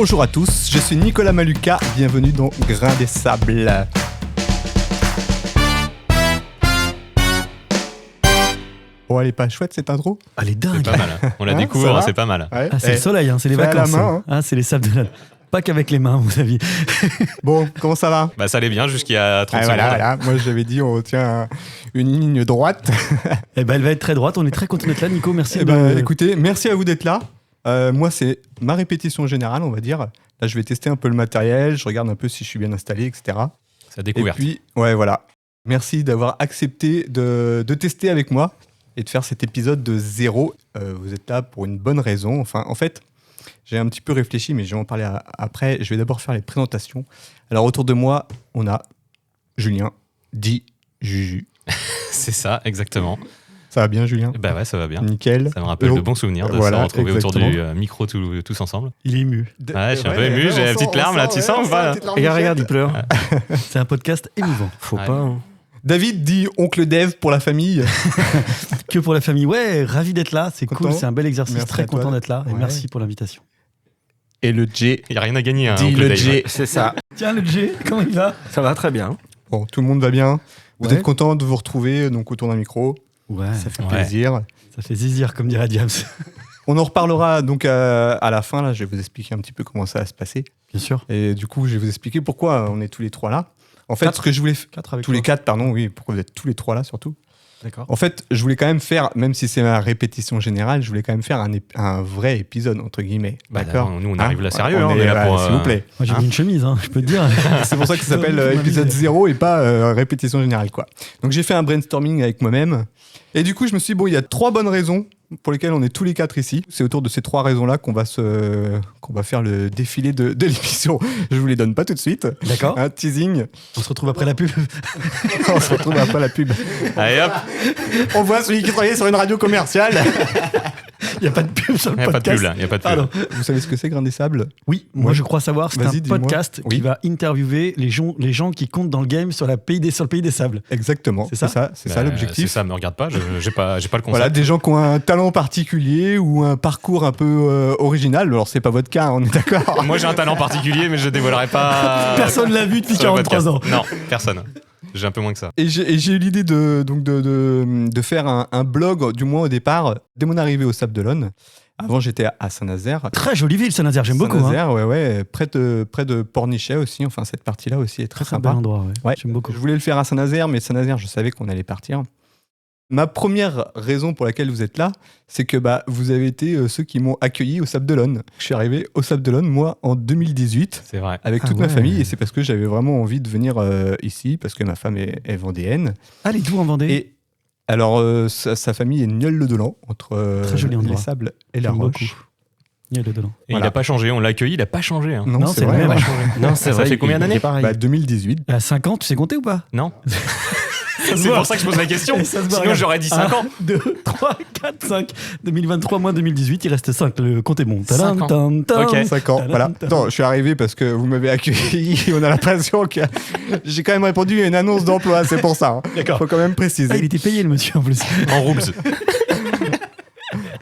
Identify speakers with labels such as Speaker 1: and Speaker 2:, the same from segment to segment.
Speaker 1: Bonjour à tous, je suis Nicolas Maluka, bienvenue dans Grain des Sables. Oh, elle est pas chouette cette intro?
Speaker 2: Elle est dingue.
Speaker 3: C'est pas mal, on la découvre, c'est pas mal.
Speaker 1: Ouais.
Speaker 2: C'est le soleil, c'est les vacances.
Speaker 1: Main,
Speaker 2: hein. C'est les sables de l'âne. Pas qu'avec les mains, vous saviez.
Speaker 1: Bon, comment ça va?
Speaker 3: Bah ça allait bien jusqu'à 30 secondes.
Speaker 1: Voilà. Moi j'avais dit on tient une ligne droite.
Speaker 2: Eh ben, elle va être très droite, on est très content d'être là, Nico, merci.
Speaker 1: Écoutez, merci à vous d'être là. Moi c'est ma répétition générale, on va dire. Là je vais tester un peu le matériel, je regarde un peu si je suis bien installé, etc.
Speaker 3: Sa découverte.
Speaker 1: Et puis, ouais voilà. Merci d'avoir accepté de tester avec moi et de faire cet épisode de zéro. Vous êtes là pour une bonne raison. Enfin, en fait, j'ai un petit peu réfléchi, mais je vais en parler après. Je vais d'abord faire les présentations. Alors, autour de moi, on a Julien, dit Juju.
Speaker 3: C'est ça, exactement.
Speaker 1: Ça va bien, Julien?
Speaker 3: Bah ouais, ça va bien.
Speaker 1: Nickel.
Speaker 3: Ça me rappelle de bons souvenirs de se retrouver autour du micro tous ensemble.
Speaker 2: Il est ému.
Speaker 3: Ouais, je suis un peu ému, j'ai la petite larme là, tu sens ou pas?
Speaker 2: Regarde, il pleure. C'est un podcast émouvant.
Speaker 4: Faut
Speaker 3: Ouais.
Speaker 4: pas. Hein.
Speaker 1: David dit oncle Dev pour la famille.
Speaker 2: Que pour la famille. Ouais, ravi d'être là, c'est
Speaker 1: Content.
Speaker 2: cool, c'est un bel exercice,
Speaker 1: Merci
Speaker 2: très
Speaker 1: à toi.
Speaker 2: content d'être là. Et
Speaker 1: Ouais.
Speaker 2: merci pour l'invitation.
Speaker 1: Et le J.
Speaker 3: Il n'y a rien à gagner. Hein,
Speaker 1: Dis
Speaker 3: oncle
Speaker 1: le
Speaker 3: Dave.
Speaker 1: J.
Speaker 4: C'est ça.
Speaker 2: Tiens, le G, comment il va?
Speaker 4: Ça va très bien.
Speaker 1: Bon, tout le monde va bien. Vous
Speaker 2: Ouais.
Speaker 1: êtes content de vous retrouver donc autour d'un micro.
Speaker 2: Ouais,
Speaker 1: Ça fait
Speaker 3: Ouais.
Speaker 1: plaisir.
Speaker 2: ça fait zizir, comme dirait Diams.
Speaker 1: On en reparlera donc à la fin. Là, je vais vous expliquer un petit peu comment ça va se passer.
Speaker 2: Bien sûr.
Speaker 1: Et du coup, je vais vous expliquer pourquoi on est tous les trois là. En fait, ce que je voulais...
Speaker 2: 4 avec
Speaker 1: Tous les
Speaker 2: toi.
Speaker 1: 4, pardon, oui. Pourquoi vous êtes tous les 3 là, surtout?
Speaker 2: D'accord.
Speaker 1: En fait, je voulais quand même faire, même si c'est ma répétition générale, je voulais quand même faire un vrai épisode, entre guillemets.
Speaker 3: Bah,
Speaker 1: D'accord?
Speaker 3: nous on arrive là
Speaker 1: Hein,
Speaker 3: sérieux, on est là pour...
Speaker 1: S'il vous plaît.
Speaker 2: Moi, j'ai
Speaker 1: Hein.
Speaker 2: mis une chemise, je peux te dire.
Speaker 1: C'est pour ça que ça s'appelle
Speaker 2: Faut
Speaker 1: épisode
Speaker 2: m'amuser.
Speaker 1: 0 et pas répétition générale, quoi. Donc j'ai fait un brainstorming avec moi-même. Et du coup, je me suis dit, bon, il y a 3 bonnes raisons pour lesquelles on est tous les 4 ici. C'est autour de ces 3 raisons-là qu'on va faire le défilé de l'émission. Je vous les donne pas tout de suite.
Speaker 2: D'accord.
Speaker 1: Un teasing.
Speaker 2: On se retrouve après la pub.
Speaker 1: On se retrouve après la pub.
Speaker 3: Allez hop,
Speaker 1: On voit celui qui travaillait sur une radio commerciale.
Speaker 2: Il n'y a pas de pub sur
Speaker 3: il
Speaker 2: le
Speaker 3: n'y a pas de
Speaker 2: podcast.
Speaker 3: pub là, il n'y a pas de pub.
Speaker 2: Pardon.
Speaker 1: Vous savez ce que c'est, Grain des Sables?
Speaker 2: Oui, moi
Speaker 1: Ouais.
Speaker 2: je crois savoir, c'est un
Speaker 1: Vas-y, dis-moi.
Speaker 2: podcast
Speaker 1: Oui.
Speaker 2: qui va interviewer les gens qui comptent dans le game sur le pays des sables.
Speaker 1: Exactement.
Speaker 2: C'est ça
Speaker 1: C'est
Speaker 3: Bah,
Speaker 1: ça
Speaker 3: C'est
Speaker 1: l'objectif.
Speaker 3: ça, me regarde pas, j'ai pas le concept.
Speaker 1: Voilà, des gens qui ont un talent particulier ou un parcours un peu original. Alors, c'est pas votre cas, on est d'accord.
Speaker 3: Moi j'ai un talent particulier, mais je dévoilerai pas...
Speaker 2: Personne l'a vu depuis
Speaker 3: sur le
Speaker 2: 43 ans.
Speaker 3: podcast. Non, personne. J'ai un peu moins que ça.
Speaker 1: Et j'ai eu l'idée de faire un blog, du moins au départ, dès mon arrivée au Sable d'Olonne. Avant, j'étais à Saint-Nazaire.
Speaker 2: Très jolie ville, Saint-Nazaire, j'aime beaucoup.
Speaker 1: Saint-Nazaire, ouais, près de Pornichet aussi. Enfin, cette partie-là aussi est très
Speaker 2: Très
Speaker 1: sympa.
Speaker 2: bel endroit,
Speaker 1: Ouais.
Speaker 2: j'aime beaucoup.
Speaker 1: Je voulais le faire à Saint-Nazaire, mais Saint-Nazaire, je savais qu'on allait partir. Ma première raison pour laquelle vous êtes là, c'est que vous avez été ceux qui m'ont accueilli au Sable d'Olonne. Je suis arrivé au Sable d'Olonne, moi, en 2018,
Speaker 3: C'est vrai.
Speaker 1: avec
Speaker 2: Ah
Speaker 1: toute ma
Speaker 2: ouais.
Speaker 1: famille, et c'est parce que j'avais vraiment envie de venir ici, parce que ma femme est vendéenne.
Speaker 2: Allez, d'où en Vendée?
Speaker 1: Et alors, sa famille est Nieul-le-Delan, entre
Speaker 2: Très joli
Speaker 1: les
Speaker 2: endroit.
Speaker 1: Sables et la
Speaker 2: J'aime
Speaker 1: Roche.
Speaker 2: beaucoup. Il y a le dedans.
Speaker 3: Et
Speaker 1: Voilà.
Speaker 3: il a pas changé, on l'a accueilli, il a pas changé. Hein.
Speaker 1: Non, c'est vrai.
Speaker 2: le même.
Speaker 1: Ouais.
Speaker 4: Non,
Speaker 3: Ça fait combien d'années?
Speaker 4: pareil.
Speaker 1: 2018.
Speaker 2: À 5 ans, tu sais compter ou pas?
Speaker 3: Non.
Speaker 2: se
Speaker 3: C'est
Speaker 2: voit.
Speaker 3: pour ça que je pose la question.
Speaker 2: Et ça se voit,
Speaker 3: Sinon
Speaker 2: regarde.
Speaker 3: j'aurais dit 5 ans.
Speaker 2: 2, 3, 4, 5. 2023 moins 2018, il reste 5. Le compte est bon. Tadam,
Speaker 3: 5 ans.
Speaker 2: tam, tam.
Speaker 3: Ok.
Speaker 1: 5 ans,
Speaker 2: Tadam,
Speaker 1: voilà.
Speaker 2: tadam.
Speaker 1: Attends, je suis arrivé parce que vous m'avez accueilli. On a l'impression que j'ai quand même répondu à une annonce d'emploi, c'est pour ça.
Speaker 2: D'accord.
Speaker 1: Faut quand même
Speaker 2: Ah,
Speaker 1: préciser.
Speaker 2: il était payé le monsieur en plus.
Speaker 3: En roubles.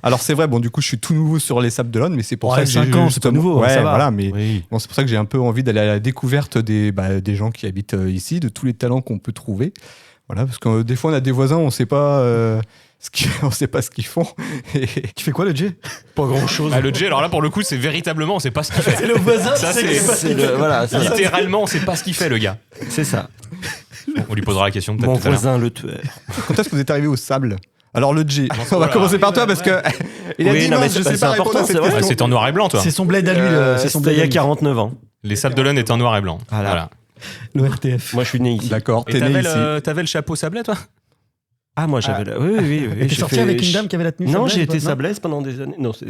Speaker 1: Alors c'est vrai, bon du coup je suis tout nouveau sur les Sables d'Olonne, mais c'est pour
Speaker 2: Ouais,
Speaker 1: ça que
Speaker 2: 5
Speaker 1: j'ai
Speaker 2: ans, c'est pas nouveau,
Speaker 1: Ouais,
Speaker 2: ça va.
Speaker 1: voilà, mais
Speaker 2: Oui.
Speaker 1: bon, c'est pour ça que j'ai un peu envie d'aller à la découverte des gens qui habitent ici, de tous les talents qu'on peut trouver. Voilà, parce que des fois on a des voisins, on sait pas on sait pas ce qu'ils font. Et
Speaker 2: Tu fais quoi le J? Pas grand chose.
Speaker 3: Ah, le J, alors là pour le coup c'est véritablement on sait pas ce qu'il fait.
Speaker 2: C'est le voisin,
Speaker 3: Ça,
Speaker 2: c'est
Speaker 3: c'est-
Speaker 2: qu'il sait pas ce
Speaker 4: C'est
Speaker 2: qu'il
Speaker 4: le-
Speaker 2: fait.
Speaker 4: voilà, ça,
Speaker 3: Littéralement on sait pas ce qu'il fait le gars.
Speaker 4: c'est ça.
Speaker 3: On lui posera la question peut-être
Speaker 4: Mon
Speaker 3: tout à l'heure.
Speaker 4: voisin le tueur.
Speaker 1: quand est-ce que vous êtes arrivé au Sable? Alors le J, on va
Speaker 3: voilà.
Speaker 1: commencer par toi parce que il a
Speaker 4: Oui,
Speaker 1: dit
Speaker 4: non,
Speaker 1: non,
Speaker 4: mais
Speaker 1: je
Speaker 4: c'est-
Speaker 1: sais
Speaker 4: c'est
Speaker 1: pas répondre
Speaker 4: important,
Speaker 1: à cette
Speaker 4: c'est vrai.
Speaker 3: Ouais,
Speaker 1: question.
Speaker 3: c'est en noir et blanc toi.
Speaker 2: C'est son bled à lui, c'est son
Speaker 4: C'était il
Speaker 2: bled
Speaker 4: y
Speaker 2: à
Speaker 4: a
Speaker 2: lui.
Speaker 4: 49 ans.
Speaker 3: Les Sables d'Olonne étaient en noir et blanc.
Speaker 4: Voilà.
Speaker 2: Le RTF.
Speaker 4: Moi, je suis né ici.
Speaker 1: D'accord,
Speaker 3: Et
Speaker 1: t'es né ici.
Speaker 3: t'avais le chapeau sablé toi?
Speaker 4: Ah, moi, j'avais... Oui.
Speaker 2: Et t'es
Speaker 4: j'ai
Speaker 2: sorti
Speaker 4: fait-
Speaker 2: avec une dame qui avait la tenue
Speaker 4: Non,
Speaker 2: sablaise,
Speaker 4: j'ai
Speaker 2: ou
Speaker 4: été
Speaker 2: pas?
Speaker 4: sablaise pendant des années. Non, c'est...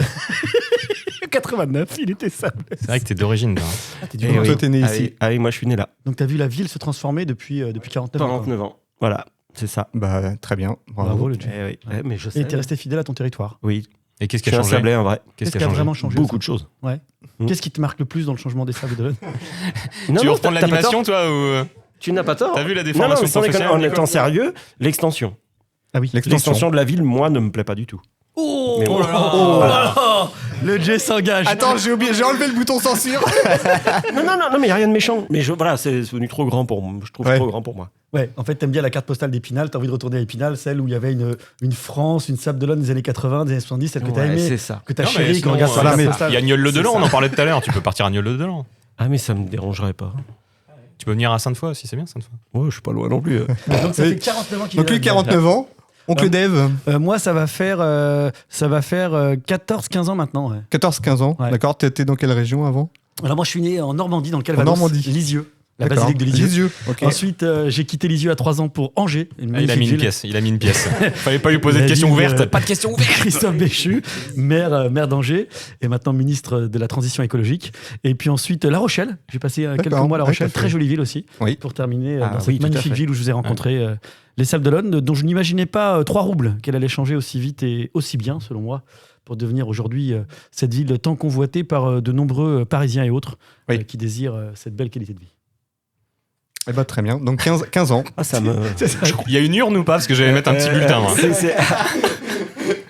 Speaker 2: 89, il était sable.
Speaker 3: C'est vrai que t'es d'origine toi.
Speaker 2: Ah, t'es du
Speaker 4: Eh
Speaker 2: Nord.
Speaker 4: oui.
Speaker 1: Toi, t'es né
Speaker 4: Ah
Speaker 1: ici.
Speaker 4: oui. Ah oui, moi, je suis né là.
Speaker 2: Donc t'as vu la ville se transformer depuis 49 ans.
Speaker 4: 49 ans. Voilà, c'est ça.
Speaker 1: Bah très bien, bravo.
Speaker 2: Bravo le J.
Speaker 4: Eh oui. Eh, mais je
Speaker 2: Et
Speaker 4: sais.
Speaker 2: t'es resté fidèle à ton territoire.
Speaker 4: Oui.
Speaker 3: Et qu'est-ce
Speaker 4: Je
Speaker 3: qui
Speaker 4: suis
Speaker 3: a
Speaker 4: un
Speaker 3: changé?
Speaker 4: sablé, en vrai.
Speaker 2: Qu'est-ce qui a vraiment changé?
Speaker 4: Beaucoup de choses.
Speaker 2: Ouais.
Speaker 4: Mm.
Speaker 2: Qu'est-ce qui te marque le plus dans le changement des sables de l'Olonne?
Speaker 4: Non,
Speaker 3: Tu veux
Speaker 4: non,
Speaker 3: reprendre
Speaker 4: t'as pas
Speaker 3: l'animation
Speaker 4: tort.
Speaker 3: toi ou...
Speaker 4: Tu n'as pas tort.
Speaker 3: T'as vu la
Speaker 4: Non,
Speaker 3: déformation
Speaker 4: mais sans déconner,
Speaker 3: professionnelle,
Speaker 4: en
Speaker 3: Nico
Speaker 4: étant sérieux, l'extension.
Speaker 2: Ah oui.
Speaker 1: L'extension.
Speaker 4: L'extension de la ville, moi, ne me plaît pas du tout.
Speaker 2: Oh,
Speaker 4: Mais
Speaker 2: oh
Speaker 4: bon.
Speaker 2: là là, oh là là. Le J s'engage.
Speaker 1: Attends, j'ai enlevé le bouton censure.
Speaker 4: Non, mais il n'y a rien de méchant. Mais voilà, c'est devenu trop grand pour moi. Je trouve trop grand pour moi.
Speaker 2: Ouais, en fait, t'aimes bien la carte postale d'Épinal, t'as envie de retourner à Épinal, celle où il y avait une France, une Sable d'Olonne des années 80, des années 70, celle que t'as aimée,
Speaker 4: c'est ça.
Speaker 2: que t'as
Speaker 3: Non, mais
Speaker 2: chérie, qu'on
Speaker 3: sinon,
Speaker 2: regarde sur la carte postale.
Speaker 3: Il y a Nieul-le-Delan, on en parlait tout à l'heure. Tu peux partir à Nieul-le-Delan.
Speaker 4: Ah, mais ça me dérangerait pas.
Speaker 3: Tu peux venir à Sainte-Foy si c'est bien, Sainte-Foy.
Speaker 4: Ouais, je suis pas loin non plus.
Speaker 2: Donc ça fait 49 ans qu'il est
Speaker 1: Donc
Speaker 2: là.
Speaker 1: lui, 49 ans. Oncle Dave,
Speaker 2: Moi, ça va faire 14-15 ans maintenant. Ouais.
Speaker 1: 14-15 ans.
Speaker 2: Ouais.
Speaker 1: D'accord, t'étais dans quelle région avant?
Speaker 2: Alors moi, je suis né en Normandie, dans le Calvados. Lisieux. La
Speaker 1: D'accord.
Speaker 2: basilique de Lisieux.
Speaker 1: Lisieux, ok.
Speaker 2: Ensuite, j'ai quitté Lisieux à 3 ans pour Angers.
Speaker 3: Il a mis une pièce. Fallait pas lui poser de
Speaker 2: La
Speaker 3: questions
Speaker 2: ville,
Speaker 3: ouvertes. Pas de questions ouvertes.
Speaker 2: Christophe Béchu, maire d'Angers, et maintenant ministre de la Transition écologique. Et puis ensuite, La Rochelle. J'ai passé quelques mois à La Rochelle, très jolie ville aussi.
Speaker 1: Oui.
Speaker 2: Pour terminer
Speaker 4: Ah
Speaker 2: dans
Speaker 4: oui,
Speaker 2: cette
Speaker 4: tout à
Speaker 2: magnifique
Speaker 4: fait.
Speaker 2: ville où je vous ai rencontré les Sables d'Olonne, dont je n'imaginais pas 3 roubles qu'elle allait changer aussi vite et aussi bien, selon moi, pour devenir aujourd'hui cette ville tant convoitée par de nombreux Parisiens et autres
Speaker 1: Oui.
Speaker 2: qui désirent cette belle qualité de vie.
Speaker 1: Eh ben, très bien. Donc 15 ans.
Speaker 4: Ah, ça me.
Speaker 3: Il y a une urne ou pas? Parce que j'allais mettre un petit bulletin. Moi.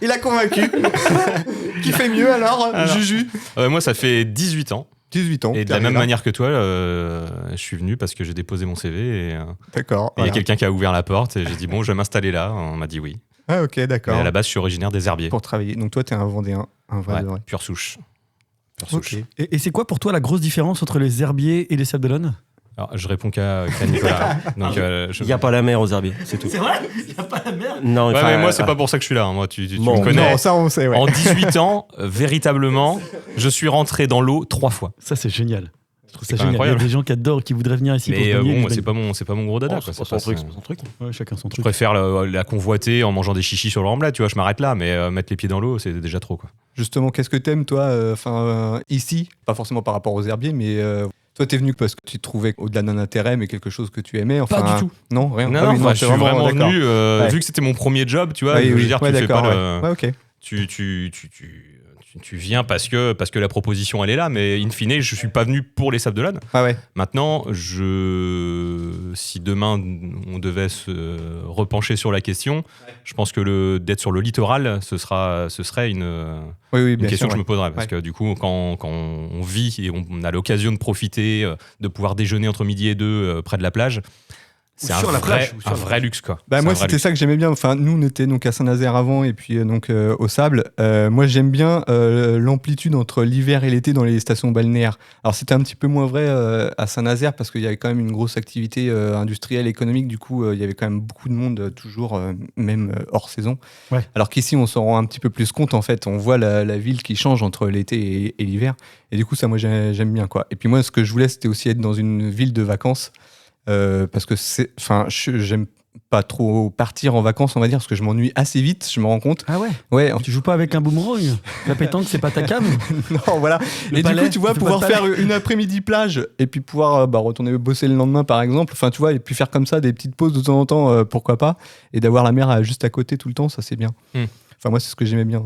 Speaker 1: Il a convaincu. Qui fait mieux alors, Juju?
Speaker 3: Moi, ça fait 18 ans.
Speaker 1: 18 ans.
Speaker 3: Et de la même manière que toi, je suis venu parce que j'ai déposé mon CV et
Speaker 1: D'accord.
Speaker 3: il y a quelqu'un qui a ouvert la porte et j'ai dit bon, je vais m'installer là. On m'a dit oui.
Speaker 1: Ah, ok,
Speaker 3: Mais
Speaker 1: d'accord.
Speaker 3: à la base, je suis originaire des Herbiers.
Speaker 1: Pour travailler. Donc toi, t'es un Vendéen, un vrai de vrai.
Speaker 3: Pure souche.
Speaker 1: Ok.
Speaker 2: Et c'est quoi pour toi la grosse différence entre les Herbiers et les Sables d'Olonne?
Speaker 3: Alors, je réponds qu'à Nicolas. Donc,
Speaker 4: Il n'y a pas la mer aux herbiers, c'est tout.
Speaker 2: C'est vrai? Il n'y a pas la mer?
Speaker 4: Non,
Speaker 3: Ouais, mais moi, c'est pas pour ça que je suis là. Moi, tu
Speaker 4: Bon,
Speaker 3: me connais.
Speaker 1: Non, ça on sait, ouais.
Speaker 3: En 18 ans, véritablement, je suis rentré dans l'eau 3 fois.
Speaker 2: Ça, c'est génial. Je trouve ça
Speaker 3: C'est
Speaker 2: génial. Il y a
Speaker 3: incroyable.
Speaker 2: des gens qui adorent, qui voudraient venir ici pour se
Speaker 3: Mais
Speaker 2: baigner.
Speaker 3: bon,
Speaker 2: mais
Speaker 3: c'est pas mon gros dada. quoi.
Speaker 4: C'est
Speaker 3: C'est
Speaker 4: son
Speaker 3: pas
Speaker 4: truc, c'est son truc.
Speaker 2: ouais, chacun son
Speaker 3: Je
Speaker 2: truc.
Speaker 3: préfère la convoiter en mangeant des chichis sur le remblai, tu vois, je m'arrête là, mais mettre les pieds dans l'eau, c'est déjà trop, quoi.
Speaker 1: Justement, qu'est-ce que t'aimes, toi, ici? Pas forcément par rapport aux herbiers, mais toi, t'es venu parce que tu te trouvais au-delà d'un intérêt, mais quelque chose que tu aimais. Enfin,
Speaker 2: Pas du tout.
Speaker 1: Non, rien.
Speaker 3: Non,
Speaker 1: Ah oui,
Speaker 3: enfin, je
Speaker 1: c'est
Speaker 3: suis vraiment
Speaker 1: d'accord.
Speaker 3: venu,
Speaker 1: Ouais.
Speaker 3: vu que c'était mon premier job, tu vois,
Speaker 1: Oui,
Speaker 3: je veux
Speaker 1: oui.
Speaker 3: dire,
Speaker 1: Ouais,
Speaker 3: tu fais
Speaker 1: d'accord,
Speaker 3: pas
Speaker 1: ouais. Ouais, ok.
Speaker 3: tu viens parce que la proposition elle est là, mais in fine, je suis pas venu pour les Sables d'Olonne.
Speaker 1: Ah ouais.
Speaker 3: Maintenant, si demain on devait se repencher sur la question, je pense que d'être sur le littoral, ce serait une
Speaker 1: Oui, bien
Speaker 3: question
Speaker 1: sûr,
Speaker 3: que je me poserais. Parce
Speaker 1: Ouais.
Speaker 3: que du coup, quand on vit et on a l'occasion de profiter, de pouvoir déjeuner entre midi et 2 près de la plage, c'est
Speaker 2: sur la plage, ou sur
Speaker 3: un
Speaker 2: la
Speaker 3: vrai
Speaker 2: plage.
Speaker 3: luxe, quoi.
Speaker 1: Bah
Speaker 3: C'est
Speaker 1: moi
Speaker 3: un vrai
Speaker 1: c'était
Speaker 3: luxe.
Speaker 1: ça que j'aimais bien. Enfin nous on était donc à Saint-Nazaire avant et puis donc au Sable. Moi j'aime bien l'amplitude entre l'hiver et l'été dans les stations balnéaires. Alors c'était un petit peu moins vrai à Saint-Nazaire parce qu'il y avait quand même une grosse activité industrielle économique. Du coup il y avait quand même beaucoup de monde toujours même hors saison.
Speaker 2: Ouais.
Speaker 1: Alors qu'ici on s'en rend un petit peu plus compte en fait. On voit la ville qui change entre l'été et l'hiver. Et du coup ça moi j'aime bien quoi. Et puis moi ce que je voulais c'était aussi être dans une ville de vacances. Parce que j'aime pas trop partir en vacances, on va dire, parce que je m'ennuie assez vite, je me rends compte.
Speaker 2: Ah ouais?
Speaker 1: Ouais,
Speaker 2: Tu joues pas avec un boomerang? La pétanque, c'est pas ta cam?
Speaker 1: non, voilà.
Speaker 2: Le
Speaker 1: Et
Speaker 2: palais,
Speaker 1: du coup, tu vois,
Speaker 2: tu fais
Speaker 1: pouvoir
Speaker 2: pas le
Speaker 1: faire une après-midi plage et puis pouvoir retourner bosser le lendemain, par exemple. Enfin, tu vois, et puis faire comme ça des petites pauses de temps en temps, pourquoi pas. Et d'avoir la mer juste à côté tout le temps, ça c'est bien. Enfin, moi, c'est ce que j'aimais bien.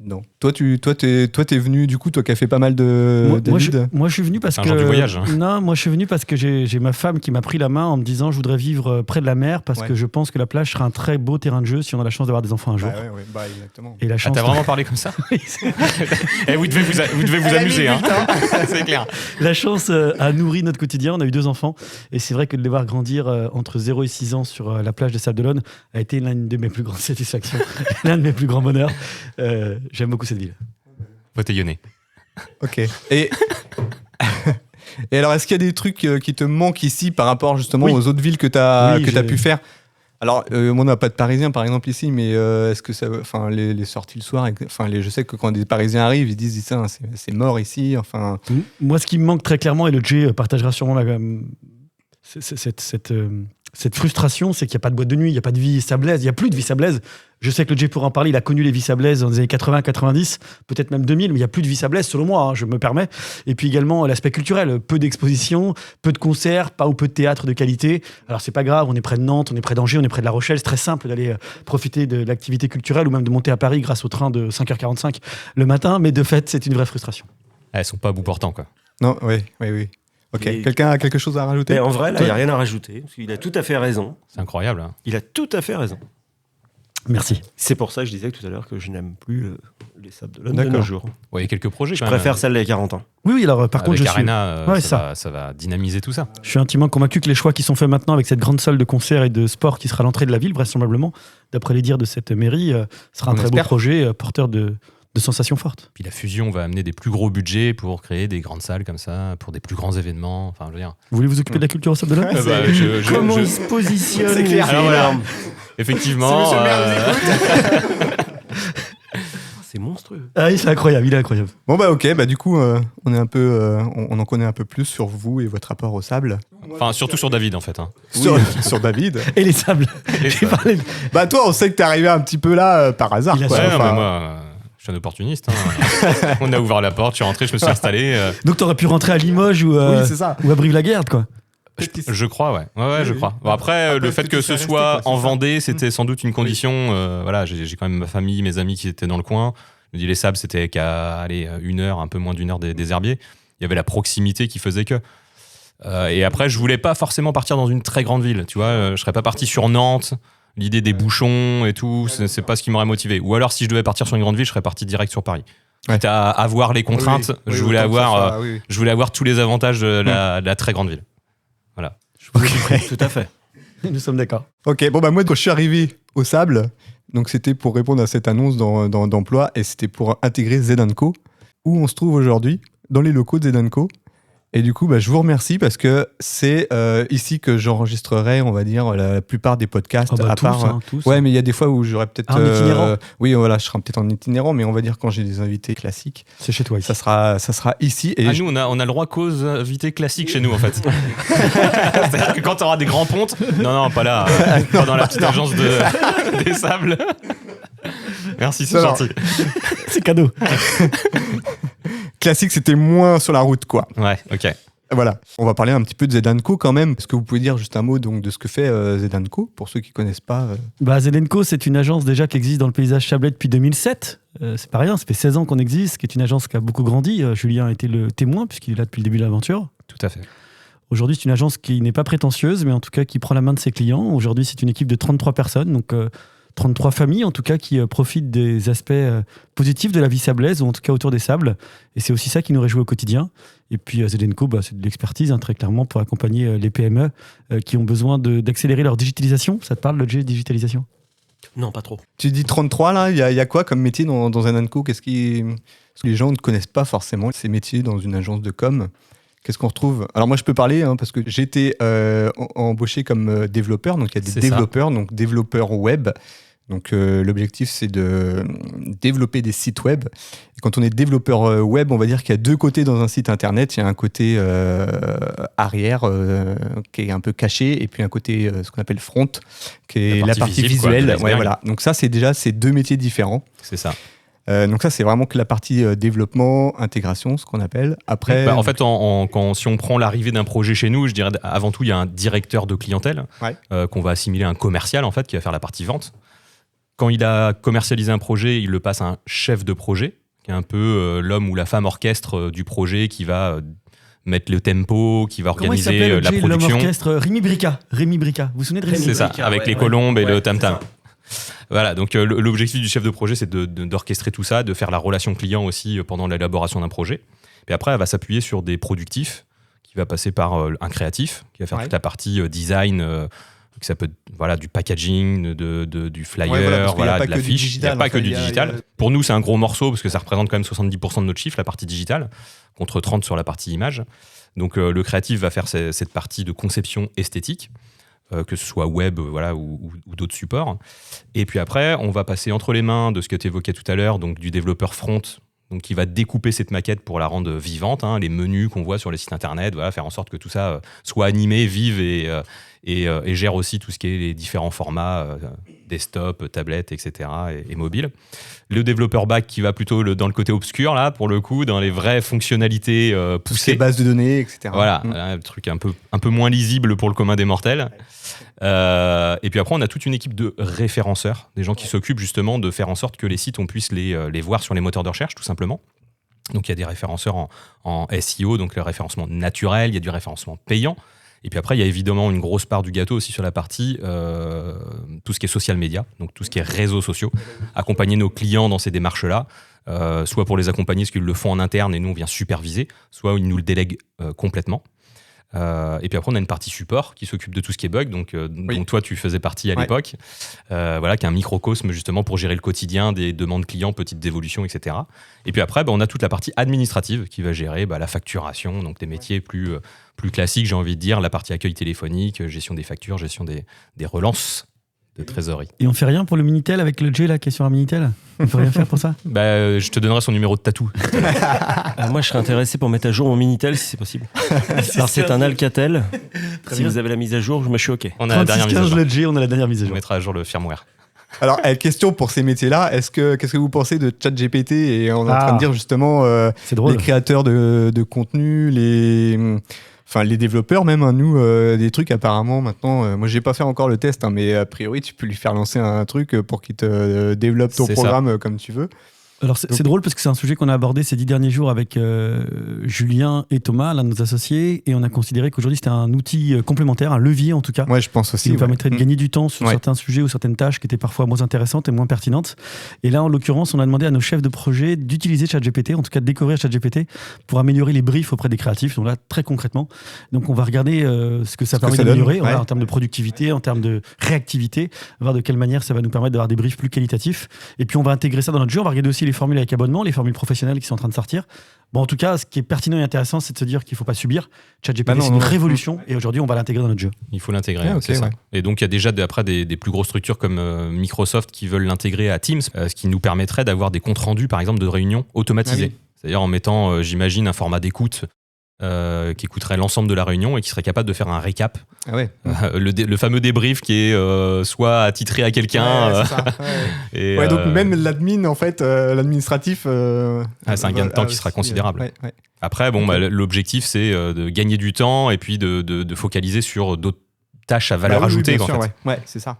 Speaker 1: Non. Toi, t'es venu, du coup, toi qui as fait pas mal de David.
Speaker 2: Moi, je suis venu parce
Speaker 3: C'est un
Speaker 2: que.
Speaker 3: genre du voyage, hein.
Speaker 2: Non, moi, je suis venu parce que j'ai ma femme qui m'a pris la main en me disant je voudrais vivre près de la mer parce
Speaker 1: Ouais.
Speaker 2: que je pense que la plage sera un très beau terrain de jeu si on a la chance d'avoir des enfants un jour.
Speaker 1: Bah, exactement.
Speaker 2: Et la
Speaker 3: Ah,
Speaker 2: chance.
Speaker 3: t'as vraiment parlé comme ça?
Speaker 2: Oui, c'est-
Speaker 3: Eh, vous devez vous amuser, hein. C'est clair.
Speaker 2: La chance a nourri notre quotidien. On a eu 2 enfants. Et c'est vrai que de les voir grandir entre 0 et 6 ans sur la plage des Sables d'Olonne a été l'une de mes plus grandes satisfactions, l'un de mes plus grands bonheurs. J'aime beaucoup cette ville.
Speaker 3: Botellonné.
Speaker 1: Ok. Et alors, est-ce qu'il y a des trucs qui te manquent ici par rapport justement
Speaker 2: Oui.
Speaker 1: aux autres villes que tu as
Speaker 2: Oui,
Speaker 1: pu faire? Alors, on n'a pas de Parisiens par exemple ici, mais est-ce que ça, enfin, les sorties le soir, enfin, je sais que quand des Parisiens arrivent, ils disent ça, c'est mort ici. Enfin,
Speaker 2: Moi, ce qui me manque très clairement, et le Jay partagera sûrement cette frustration, c'est qu'il n'y a pas de boîte de nuit, il n'y a pas de vie sablaise, il n'y a plus de vie sablaise. Je sais que le Jay pourra en parler, il a connu les vies sablaises dans les années 80, 90, peut-être même 2000, mais il n'y a plus de vie sablaise, selon moi, hein, je me permets. Et puis également l'aspect culturel, peu d'expositions, peu de concerts, pas ou peu de théâtre de qualité. Alors c'est pas grave, on est près de Nantes, on est près d'Angers, on est près de La Rochelle, c'est très simple d'aller profiter de l'activité culturelle ou même de monter à Paris grâce au train de 5h45 le matin, mais de fait, c'est une vraie frustration.
Speaker 3: Elles sont pas à bout portant, quoi.
Speaker 1: non, oui. Ok.
Speaker 4: Et-
Speaker 1: Quelqu'un a quelque chose à rajouter?
Speaker 4: Mais en vrai, là, il n'y a rien à rajouter. Parce qu'il a tout à fait raison.
Speaker 3: C'est incroyable, hein.
Speaker 4: Il a tout à fait raison.
Speaker 2: Merci.
Speaker 4: C'est pour ça que je disais tout à l'heure que je n'aime plus les sables de l'homme de
Speaker 1: D'accord.
Speaker 4: nos jours.
Speaker 3: Ouais, il y a quelques projets.
Speaker 4: Je
Speaker 3: quand même.
Speaker 4: préfère celle des 40 ans.
Speaker 2: Oui, alors par contre,
Speaker 3: Avec
Speaker 2: je suis,
Speaker 3: Arena,
Speaker 2: Ouais,
Speaker 3: ça va dynamiser tout ça.
Speaker 2: je suis intimement convaincu que les choix qui sont faits maintenant avec cette grande salle de concert et de sport qui sera à l'entrée de la ville, vraisemblablement, d'après les dires de cette mairie, sera un
Speaker 1: On
Speaker 2: très beau
Speaker 1: espère.
Speaker 2: projet porteur de sensations fortes.
Speaker 3: Puis la fusion va amener des plus gros budgets pour créer des grandes salles comme ça, pour des plus grands événements. Enfin, je veux dire.
Speaker 2: Vous voulez vous occuper de la culture au Sable de l'Homme
Speaker 4: Comment il se positionne
Speaker 1: C'est clair.
Speaker 3: Alors voilà. Effectivement.
Speaker 1: Si monsieur le maire
Speaker 4: C'est monstrueux.
Speaker 2: Ah oui, c'est incroyable, il est incroyable.
Speaker 1: Bon bah ok, bah du coup on est un peu, on en connaît un peu plus sur vous et votre rapport au sable.
Speaker 3: Enfin, surtout sur David en fait. Hein.
Speaker 1: Sur David.
Speaker 2: Et les sables.
Speaker 3: Et
Speaker 2: J'ai
Speaker 3: ça.
Speaker 2: parlé de-
Speaker 1: Bah toi, on sait que t'es arrivé un petit peu là par hasard.
Speaker 2: Il a
Speaker 1: quoi.
Speaker 3: Ouais, non,
Speaker 1: Enfin,
Speaker 3: mais moi, je suis un opportuniste. Hein. On a ouvert la porte, je suis rentré, je me suis installé.
Speaker 2: Donc t'aurais pu rentrer à Limoges ou,
Speaker 1: oui, c'est ça.
Speaker 2: ou à Brive-la-Gaillarde, quoi.
Speaker 3: Je crois, ouais. Ouais, je
Speaker 1: oui.
Speaker 3: crois. Bon, après,
Speaker 1: Après,
Speaker 3: le fait
Speaker 1: tu
Speaker 3: que
Speaker 1: serais
Speaker 3: ce
Speaker 1: resté,
Speaker 3: soit
Speaker 1: quoi, c'est
Speaker 3: en
Speaker 1: ça.
Speaker 3: Vendée, c'était sans doute une condition. Voilà, j'ai quand même ma famille, mes amis qui étaient dans le coin. Je me dis, les sables, c'était qu'à aller 1 heure, un peu moins d'1 heure des herbiers. Il y avait la proximité qui faisait que. Et après, je voulais pas forcément partir dans une très grande ville. Tu vois, je serais pas parti sur Nantes. L'idée des bouchons et tout, c'est pas ce qui m'aurait motivé. Ou alors, si je devais partir sur une grande ville, je serais parti direct sur Paris.
Speaker 1: Ouais.
Speaker 3: Quitte à avoir les contraintes,
Speaker 1: Oui, oui,
Speaker 3: je voulais
Speaker 1: autant que ça
Speaker 3: avoir.
Speaker 1: soit, oui.
Speaker 3: Je voulais avoir tous les avantages de la très grande ville.
Speaker 4: Tout à fait.
Speaker 2: Nous sommes d'accord.
Speaker 1: Ok, bon bah moi quand je suis arrivé au sable, donc c'était pour répondre à cette annonce d'emploi et c'était pour intégrer Zedanco, où on se trouve aujourd'hui, dans les locaux de Zedanco. Et du coup, bah, je vous remercie parce que c'est ici que j'enregistrerai, on va dire, la plupart des podcasts.
Speaker 2: Ah bah,
Speaker 1: à
Speaker 2: tous,
Speaker 1: part,
Speaker 2: hein, tous.
Speaker 1: Ouais, mais il y a des fois où j'aurais peut-être.
Speaker 2: En itinérant.
Speaker 1: Oui, voilà, je serai peut-être en itinérant, mais on va dire quand j'ai des invités classiques,
Speaker 2: C'est chez toi ici.
Speaker 1: ça sera ici. Et
Speaker 3: Ah, nous, on a le droit cause invité classique chez nous, en fait. C'est-à-dire que quand tu auras des grands pontes, non, pas là, pas dans la petite agence des sables. Merci, c'est
Speaker 1: Non,
Speaker 3: gentil.
Speaker 2: C'est cadeau.
Speaker 1: classique, c'était moins sur la route, quoi.
Speaker 3: Ouais, ok.
Speaker 1: Voilà, on va parler un petit peu de Zedanco quand même. Est-ce que vous pouvez dire juste un mot donc, de ce que fait Zedanco, pour ceux qui ne connaissent pas
Speaker 2: Bah, Zedenco, c'est une agence déjà qui existe dans le paysage chablais depuis 2007. C'est pas rien, ça fait 16 ans qu'on existe, qui est une agence qui a beaucoup grandi. Julien a été le témoin puisqu'il est là depuis le début de l'aventure.
Speaker 3: Tout à fait.
Speaker 2: Aujourd'hui, c'est une agence qui n'est pas prétentieuse, mais en tout cas qui prend la main de ses clients. Aujourd'hui, c'est une équipe de 33 personnes, donc 33 familles en tout cas qui profitent des aspects positifs de la vie sablaise, ou en tout cas autour des sables. Et c'est aussi ça qui nous réjouit au quotidien. Et puis Zedenco, bah, c'est de l'expertise, hein, très clairement, pour accompagner les PME qui ont besoin d'accélérer leur digitalisation. Ça te parle, le digitalisation ?
Speaker 4: Non, pas trop.
Speaker 1: Tu dis 33 là, il y a quoi comme métier dans Zedanco? Parce que les gens ne connaissent pas forcément ces métiers dans une agence de com. Qu'est-ce qu'on retrouve? Alors moi je peux parler parce que j'ai été embauché comme développeur, donc il y a des
Speaker 3: C'est
Speaker 1: développeurs, donc développeurs web. Donc l'objectif c'est de développer des sites web. Et quand on est développeur web, on va dire qu'il y a deux côtés dans un site internet. Il y a un côté arrière qui est un peu caché, et puis un côté ce qu'on appelle front, qui est la partie
Speaker 3: visible, quoi, de
Speaker 1: visuelle.
Speaker 3: l'iceberg.
Speaker 1: Ouais, voilà. Donc ça c'est déjà ces deux métiers différents.
Speaker 3: C'est ça.
Speaker 1: Donc ça c'est vraiment que la partie développement, intégration, ce qu'on appelle. Après,
Speaker 3: Bah, en fait, si on prend l'arrivée d'un projet chez nous, je dirais avant tout, il y a un directeur de clientèle
Speaker 1: Ouais.
Speaker 3: qu'on va assimiler à un commercial, en fait, qui va faire la partie vente. Quand il a commercialisé un projet, il le passe à un chef de projet, qui est un peu l'homme ou la femme orchestre du projet, qui va mettre le tempo, qui va
Speaker 2: Comment il
Speaker 3: organiser
Speaker 2: s'appelle,
Speaker 3: la
Speaker 2: Jay, l'homme
Speaker 3: production.
Speaker 2: orchestre Rémi Brica. Rémi Brica. Vous vous souvenez de Rémi
Speaker 3: C'est ça,
Speaker 4: Brica,
Speaker 3: avec
Speaker 4: ouais,
Speaker 3: les
Speaker 4: ouais.
Speaker 3: colombes et
Speaker 4: Ouais,
Speaker 3: le tam-tam.
Speaker 4: c'est
Speaker 3: Voilà, donc l'objectif du chef de projet, c'est d'orchestrer tout ça, de faire la relation client aussi pendant l'élaboration d'un projet. Puis après, elle va s'appuyer sur des productifs, qui va passer par un créatif, qui va faire
Speaker 1: Ouais.
Speaker 3: toute la partie design, que ça peut être du packaging, du flyer,
Speaker 1: Ouais, voilà, parce qu'il y a pas
Speaker 3: de
Speaker 1: que du
Speaker 3: l'affiche. Il n'y
Speaker 1: digital,
Speaker 3: a pas que
Speaker 1: enfin,
Speaker 3: du
Speaker 1: il y a-
Speaker 3: digital. Pour nous, c'est un gros morceau, parce que ça représente quand même 70% de notre chiffre, la partie digitale, contre 30% sur la partie image. Donc le créatif va faire cette partie de conception esthétique, que ce soit web ou d'autres supports. Et puis après, on va passer entre les mains de ce que tu évoquais tout à l'heure, donc du développeur front, donc qui va découper cette maquette pour la rendre vivante, hein, les menus qu'on voit sur les sites internet, faire en sorte que tout ça soit animé, vive et gère aussi tout ce qui est les différents formats, desktop, tablette, etc. et mobile. Le développeur back qui va plutôt dans le côté obscur, là, pour le coup, dans les vraies fonctionnalités
Speaker 1: toutes ces
Speaker 3: poussées.
Speaker 1: bases de données, etc.
Speaker 3: Voilà, un truc un peu moins lisible pour le commun des mortels. Et puis après, on a toute une équipe de référenceurs, des gens qui s'occupent justement de faire en sorte que les sites, on puisse les voir sur les moteurs de recherche, tout simplement. Donc il y a des référenceurs en SEO, donc le référencement naturel, il y a du référencement payant. Et puis après, il y a évidemment une grosse part du gâteau aussi sur la partie tout ce qui est social media, donc tout ce qui est réseaux sociaux, accompagner nos clients dans ces démarches-là, soit pour les accompagner parce qu'ils le font en interne et nous on vient superviser, soit ils nous le délèguent complètement. Et puis après, on a une partie support qui s'occupe de tout ce qui est bug, donc toi, tu faisais partie à l'époque, qui est un microcosme justement pour gérer le quotidien des demandes clients, petites dévolutions, etc. Et puis après, on a toute la partie administrative qui va gérer la facturation, donc des métiers plus classiques, j'ai envie de dire, la partie accueil téléphonique, gestion des factures, gestion des relances de trésorerie.
Speaker 2: Et on fait rien pour le Minitel avec le J là qui est sur un Minitel? On peut rien faire pour ça?
Speaker 3: Je te donnerai son numéro de tatou.
Speaker 4: Moi, je serais intéressé pour mettre à jour mon Minitel si c'est possible. Alors, c'est un Alcatel. Si vous avez la mise à jour, je suis OK.
Speaker 3: On a la dernière mise à jour.
Speaker 2: le J, on a la dernière mise à
Speaker 3: On
Speaker 2: jour.
Speaker 3: mettra à jour le firmware.
Speaker 1: Alors, question pour ces métiers-là, qu'est-ce que vous pensez de ChatGPT? Et on est en train de dire justement
Speaker 2: c'est drôle.
Speaker 1: les créateurs de contenu, les développeurs même, nous, des trucs apparemment maintenant, moi j'ai pas fait encore le test, mais a priori tu peux lui faire lancer un truc pour qu'il te développe ton programme comme tu veux.
Speaker 2: Alors c'est drôle parce que c'est un sujet qu'on a abordé ces 10 derniers jours avec Julien et Thomas, l'un de nos associés, et on a considéré qu'aujourd'hui c'était un outil complémentaire, un levier en tout cas.
Speaker 1: Ouais, je pense aussi.
Speaker 2: Qui nous permettrait de gagner du temps sur certains sujets ou certaines tâches qui étaient parfois moins intéressantes et moins pertinentes. Et là, en l'occurrence, on a demandé à nos chefs de projet d'utiliser ChatGPT, en tout cas de découvrir ChatGPT pour améliorer les briefs auprès des créatifs. Donc là, très concrètement, donc on va regarder ce que ça permet d'améliorer en termes de productivité, en termes de réactivité, voir de quelle manière ça va nous permettre d'avoir des briefs plus qualitatifs. Et puis on va intégrer ça dans notre jeu. On va regarder aussi les formules avec abonnement, les formules professionnelles qui sont en train de sortir. Bon, en tout cas, ce qui est pertinent et intéressant, c'est de se dire qu'il ne faut pas subir. ChatGPT, c'est une révolution et aujourd'hui, on va l'intégrer dans notre jeu.
Speaker 3: Il faut l'intégrer, c'est ça. Et donc, il y a déjà après des plus grosses structures comme Microsoft qui veulent l'intégrer à Teams, ce qui nous permettrait d'avoir des comptes rendus, par exemple, de réunions automatisés. C'est-à-dire en mettant, j'imagine, un format d'écoute qui écouterait l'ensemble de la réunion et qui serait capable de faire un récap. Le fameux débrief qui est soit attitré à quelqu'un.
Speaker 1: Donc même l'admin, en fait, l'administratif...
Speaker 3: c'est un gain de temps qui sera considérable. Après, l'objectif, c'est de gagner du temps et puis de focaliser sur d'autres tâches à valeur ajoutée.
Speaker 1: C'est ça.